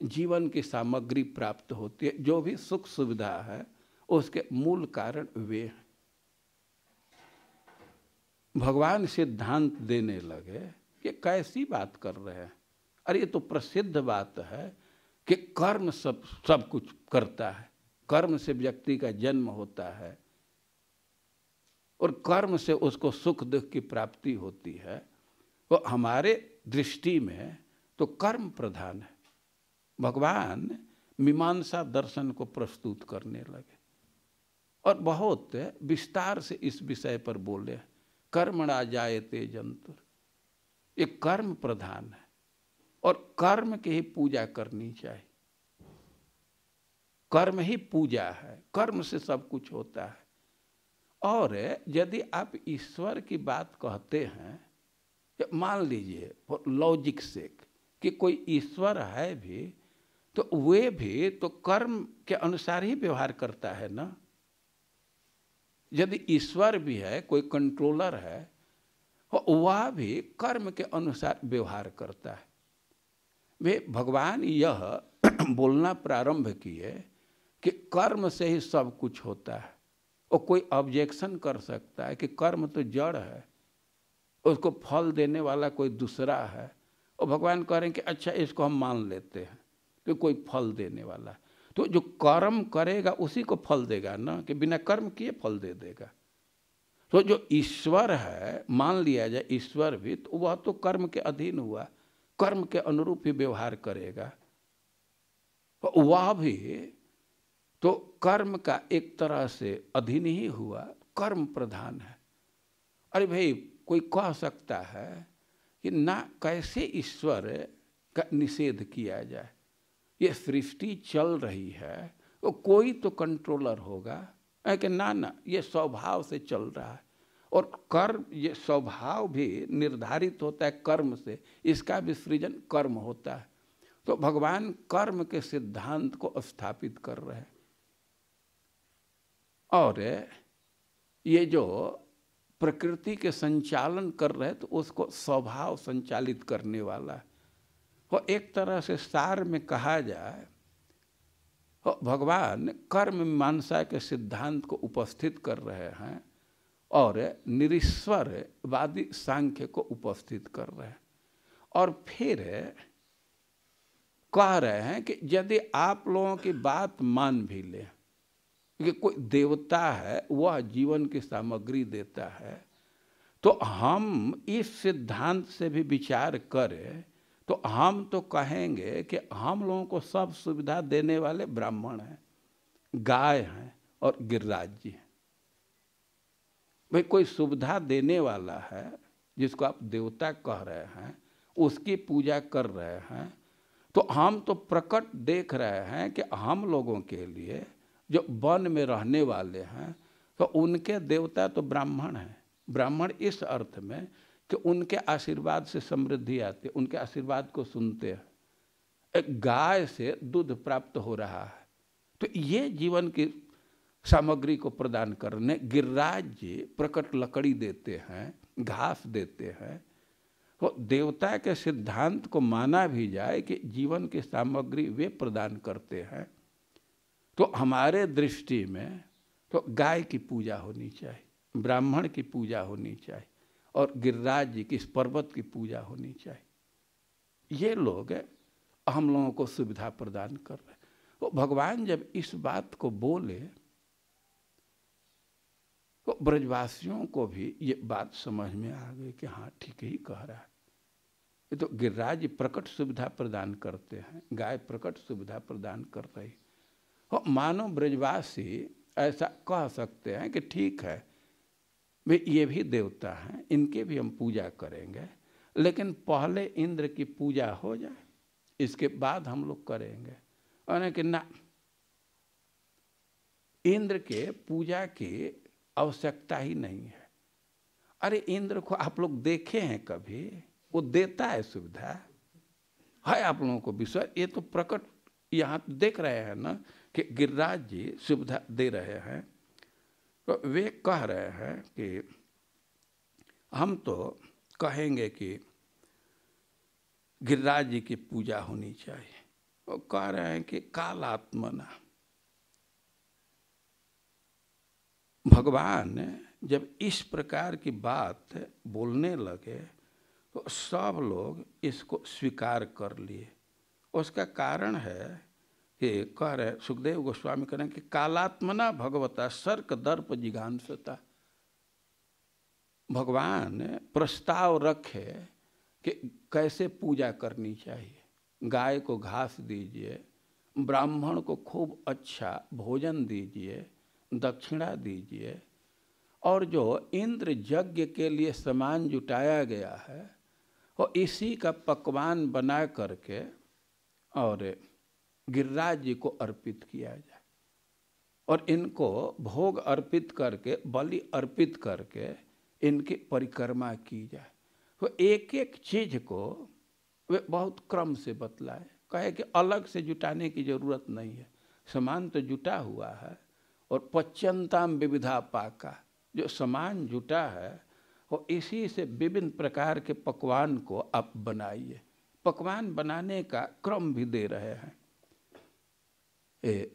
A: जीवन की सामग्री प्राप्त होती है। जो भी सुख सुविधा है उसके मूल कारण वे हैं। भगवान सिद्धांत देने लगे कि कैसी बात कर रहे हैं, अरे ये तो प्रसिद्ध बात है कि कर्म सब कुछ करता है। कर्म से व्यक्ति का जन्म होता है और कर्म से उसको सुख दुख की प्राप्ति होती है। तो हमारे दृष्टि में तो कर्म प्रधान है। भगवान मीमांसा दर्शन को प्रस्तुत करने लगे और बहुत विस्तार से इस विषय पर बोले। कर्मणा जायते जंतुर, ये कर्म प्रधान है और कर्म की ही पूजा करनी चाहिए। कर्म ही पूजा है, कर्म से सब कुछ होता है। और यदि आप ईश्वर की बात कहते हैं, मान लीजिए लॉजिक से कि कोई ईश्वर है भी तो वे भी तो कर्म के अनुसार ही व्यवहार करता है ना। यदि ईश्वर भी है, कोई कंट्रोलर है, वह भी कर्म के अनुसार व्यवहार करता है। वे भगवान यह बोलना प्रारंभ किए कि कर्म से ही सब कुछ होता है। और कोई ऑब्जेक्शन कर सकता है कि कर्म तो जड़ है, उसको फल देने वाला कोई दूसरा है। और भगवान कह रहे हैं कि अच्छा इसको हम मान लेते हैं कि कोई फल देने वाला है, तो जो कर्म करेगा उसी को फल देगा ना, कि बिना कर्म किए फल दे देगा। तो जो ईश्वर है, मान लिया जाए ईश्वर भी, तो वह तो कर्म के अधीन हुआ, कर्म के अनुरूप ही व्यवहार करेगा। तो वह भी तो कर्म का एक तरह से अधीन ही हुआ, कर्म प्रधान है। अरे भाई, कोई कह सकता है कि ना, कैसे ईश्वर का निषेध किया जाए, ये सृष्टि चल रही है तो कोई तो कंट्रोलर होगा। कि ना, ये स्वभाव से चल रहा है और कर्म, ये स्वभाव भी निर्धारित होता है कर्म से, इसका भी सृजन कर्म होता है। तो भगवान कर्म के सिद्धांत को स्थापित कर रहे हैं। और ये जो प्रकृति के संचालन कर रहे हैं तो उसको स्वभाव संचालित करने वाला है। वो एक तरह से सार में कहा जाए, भगवान कर्म मीमांसा के सिद्धांत को उपस्थित कर रहे हैं और निरीश्वरवादी सांख्य को उपस्थित कर रहे हैं। और फिर कह रहे हैं कि यदि आप लोगों की बात मान भी लें कि कोई देवता है, वह जीवन की सामग्री देता है, तो हम इस सिद्धांत से भी विचार करें तो हम तो कहेंगे कि हम लोगों को सब सुविधा देने वाले ब्राह्मण हैं, गाय हैं और गिरिराज जी हैं। भाई, कोई सुविधा देने वाला है जिसको आप देवता कह रहे हैं, उसकी पूजा कर रहे हैं, तो हम तो प्रकट देख रहे हैं कि हम लोगों के लिए जो वन में रहने वाले हैं, तो उनके देवता तो ब्राह्मण हैं। ब्राह्मण इस अर्थ में कि उनके आशीर्वाद से समृद्धि आती है, उनके आशीर्वाद को सुनते हैं। एक गाय से दूध प्राप्त हो रहा है, तो ये जीवन की सामग्री को प्रदान करने गिरिराज जी प्रकट लकड़ी देते हैं, घास देते हैं। तो देवता के सिद्धांत को माना भी जाए कि जीवन की सामग्री वे प्रदान करते हैं, तो हमारे दृष्टि में तो गाय की पूजा होनी चाहिए, ब्राह्मण की पूजा होनी चाहिए, और गिरिराज जी की, इस पर्वत की पूजा होनी चाहिए। ये लोग हम लोगों को सुविधा प्रदान कर रहे हैं। तो भगवान जब इस बात को बोले तो ब्रजवासियों को भी ये बात समझ में आ गई कि हाँ ठीक ही कह रहा है। ये तो गिरिराज जी प्रकट सुविधा प्रदान करते हैं, गाय प्रकट सुविधा प्रदान कर रही। और मानो ब्रजवासी ऐसा कह सकते हैं कि ठीक है भाई, ये भी देवता हैं, इनके भी हम पूजा करेंगे, लेकिन पहले इंद्र की पूजा हो जाए, इसके बाद हम लोग करेंगे। और कि ना, इंद्र के पूजा की आवश्यकता ही नहीं है। अरे इंद्र को आप लोग देखे हैं कभी? वो देता है सुविधा, है आप लोगों को विश्वास? ये तो प्रकट यहाँ देख रहे हैं ना कि गिरिराज जी सुविधा दे रहे हैं। तो वे कह रहे हैं कि हम तो कहेंगे कि गिरिराज जी की पूजा होनी चाहिए। वो कह रहे हैं कि कालात्मना, भगवान जब इस प्रकार की बात बोलने लगे तो सब लोग इसको स्वीकार कर लिए। उसका कारण है कि कह रहे सुखदेव गोस्वामी कह रहे हैं कि कालात्मना भगवता सर्क दर्प जिघांसता। भगवान प्रस्ताव रखे कि कैसे पूजा करनी चाहिए। गाय को घास दीजिए, ब्राह्मण को खूब अच्छा भोजन दीजिए, दक्षिणा दीजिए, और जो इंद्र यज्ञ के लिए सामान जुटाया गया है वो इसी का पकवान बना करके और गिरिराज जी को अर्पित किया जाए, और इनको भोग अर्पित करके, बलि अर्पित करके इनकी परिक्रमा की जाए। तो एक एक चीज को वे बहुत क्रम से बतलाए, कहे कि अलग से जुटाने की जरूरत नहीं है, सामान तो जुटा हुआ है, और पच्यंताम विविधा पाका, जो सामान जुटा है वो इसी से विभिन्न प्रकार के पकवान को आप बनाइए। पकवान बनाने का क्रम भी दे रहे हैं।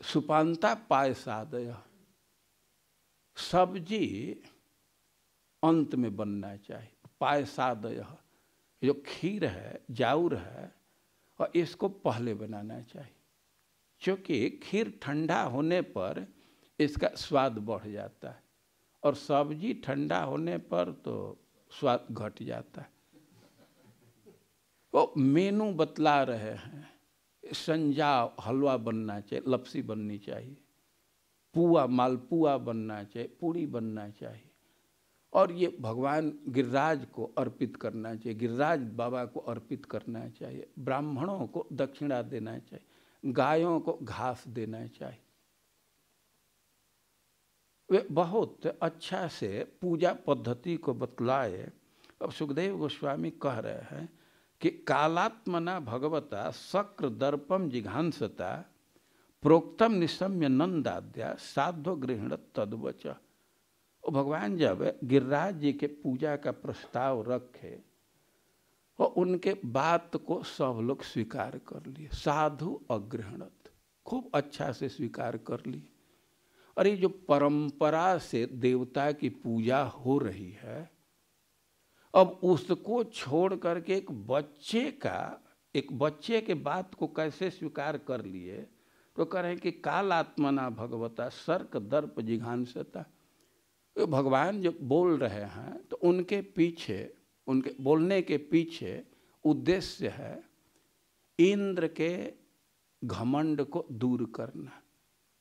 A: सुपांता पायसादय, सब्जी अंत में बनना चाहिए। पायसादय, जो खीर है, जाऊर है, और इसको पहले बनाना चाहिए, क्योंकि खीर ठंडा होने पर इसका स्वाद बढ़ जाता है, और सब्जी ठंडा होने पर तो स्वाद घट जाता है। वो मेनू बतला रहे हैं, संजाव हलवा बनना चाहिए, लपसी बननी चाहिए, पुआ मालपुआ बनना चाहिए, पूड़ी बनना चाहिए, और ये भगवान गिरिराज को अर्पित करना चाहिए, गिरिराज बाबा को अर्पित करना चाहिए, ब्राह्मणों को दक्षिणा देना चाहिए, गायों को घास देना चाहिए। वे बहुत अच्छा से पूजा पद्धति को बतलाए। अब सुखदेव गोस्वामी कह रहे हैं कि कालात्मना भगवता शक्र दर्पम जिघांसता प्रोक्तम निशम्य नंदाद्या साध्व गृहण तद्वच। भगवान जब गिरिराज जी के पूजा का प्रस्ताव रखे और उनके बात को सब लोग स्वीकार कर लिए, साधु अग्रहणत, खूब अच्छा से स्वीकार कर लिए। और ये जो परंपरा से देवता की पूजा हो रही है, अब उसको छोड़ करके एक बच्चे के बात को कैसे स्वीकार कर लिए? तो कह रहे हैं कि कालात्मना भगवता सर्क दर्प जिघांसता। तो भगवान जब बोल रहे हैं तो उनके पीछे, उनके बोलने के पीछे उद्देश्य है इंद्र के घमंड को दूर करना।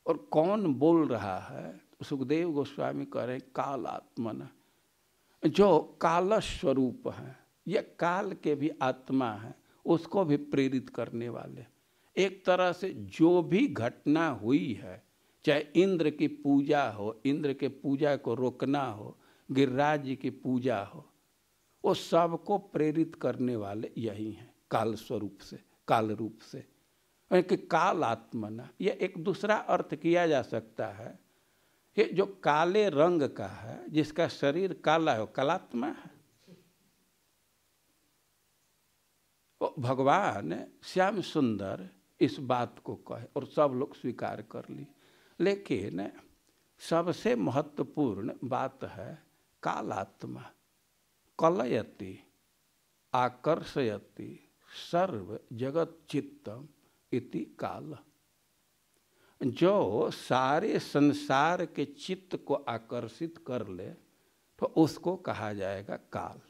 A: और कौन बोल रहा है? सुखदेव गोस्वामी कह रहे हैं कालात्मना, जो काल स्वरूप है, ये काल के भी आत्मा है, उसको भी प्रेरित करने वाले। एक तरह से जो भी घटना हुई है चाहे इंद्र की पूजा हो, इंद्र के पूजा को रोकना हो, गिरिराज जी की पूजा हो, वो सबको प्रेरित करने वाले यही हैं, काल स्वरूप से, काल रूप से। कि काल आत्मना, यह एक दूसरा अर्थ किया जा सकता है कि जो काले रंग का है, जिसका शरीर काला है, वो कालात्मा है। वो भगवान श्याम सुंदर इस बात को कहे और सब लोग स्वीकार कर ली। लेकिन सबसे महत्वपूर्ण बात है कालात्मा। कलयति आकर्षयति सर्व जगत चित्तम इति काल। जो सारे संसार के चित्त को आकर्षित कर ले तो उसको कहा जाएगा काल।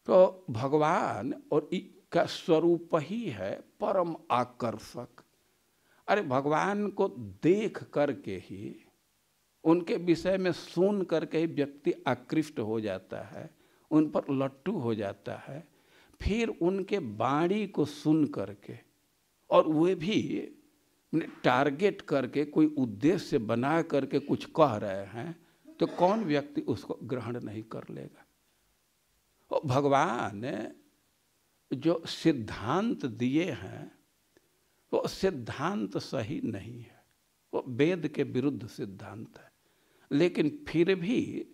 A: तो भगवान और का स्वरूप ही है परम आकर्षक। अरे भगवान को देख करके ही, उनके विषय में सुन करके ही व्यक्ति आकृष्ट हो जाता है, उन पर लट्टू हो जाता है। फिर उनके वाणी को सुन करके, और वे भी टारगेट करके, कोई उद्देश्य बना करके कुछ कह रहे हैं, तो कौन व्यक्ति उसको ग्रहण नहीं कर लेगा। और भगवान जो सिद्धांत दिए हैं वो सिद्धांत सही नहीं है, वो वेद के विरुद्ध सिद्धांत है। लेकिन फिर भी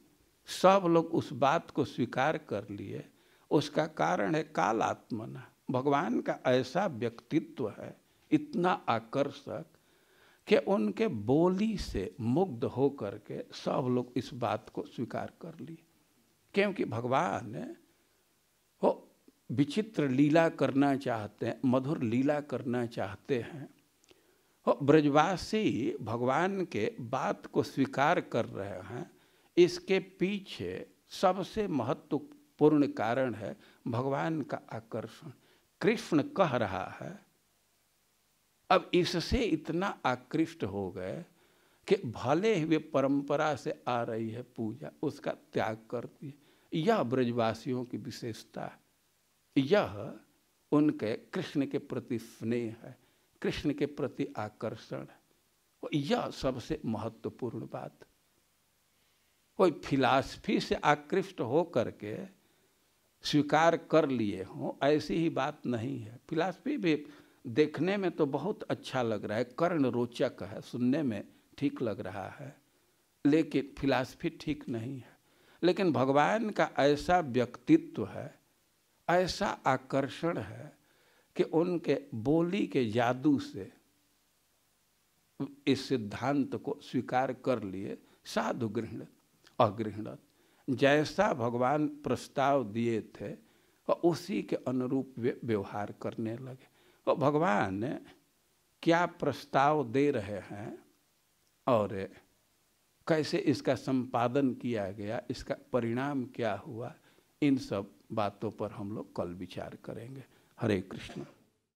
A: सब लोग उस बात को स्वीकार कर लिए। उसका कारण है कालात्मना। भगवान का ऐसा व्यक्तित्व है, इतना आकर्षक, कि उनके बोली से मुग्ध हो करके सब लोग इस बात को स्वीकार कर लिए। क्योंकि भगवान वो विचित्र लीला करना चाहते हैं, मधुर लीला करना चाहते हैं। वो ब्रजवासी भगवान के बात को स्वीकार कर रहे हैं। इसके पीछे सबसे महत्वपूर्ण कारण है भगवान का आकर्षण। कृष्ण कह रहा है, अब इससे इतना आकृष्ट हो गए कि भले ही वे परंपरा से आ रही है पूजा, उसका त्याग कर दिए। यह ब्रजवासियों की विशेषता है, यह उनके कृष्ण के प्रति स्नेह है, कृष्ण के प्रति आकर्षण है। यह सबसे महत्वपूर्ण बात। कोई फिलॉसफी से आकृष्ट हो करके स्वीकार कर लिए हों, ऐसी ही बात नहीं है। फिलॉसफी भी देखने में तो बहुत अच्छा लग रहा है, कर्ण रोचक है, सुनने में ठीक लग रहा है, लेकिन फिलॉसफी ठीक नहीं है। लेकिन भगवान का ऐसा व्यक्तित्व है, ऐसा आकर्षण है कि उनके बोली के जादू से इस सिद्धांत को स्वीकार कर लिए। साधु गृहणत अगृहणत, जैसा भगवान प्रस्ताव दिए थे और उसी के अनुरूप वे व्यवहार करने लगे। और भगवान क्या प्रस्ताव दे रहे हैं और कैसे इसका संपादन किया गया, इसका परिणाम क्या हुआ, इन सब बातों पर हम लोग कल विचार करेंगे। हरे कृष्ण।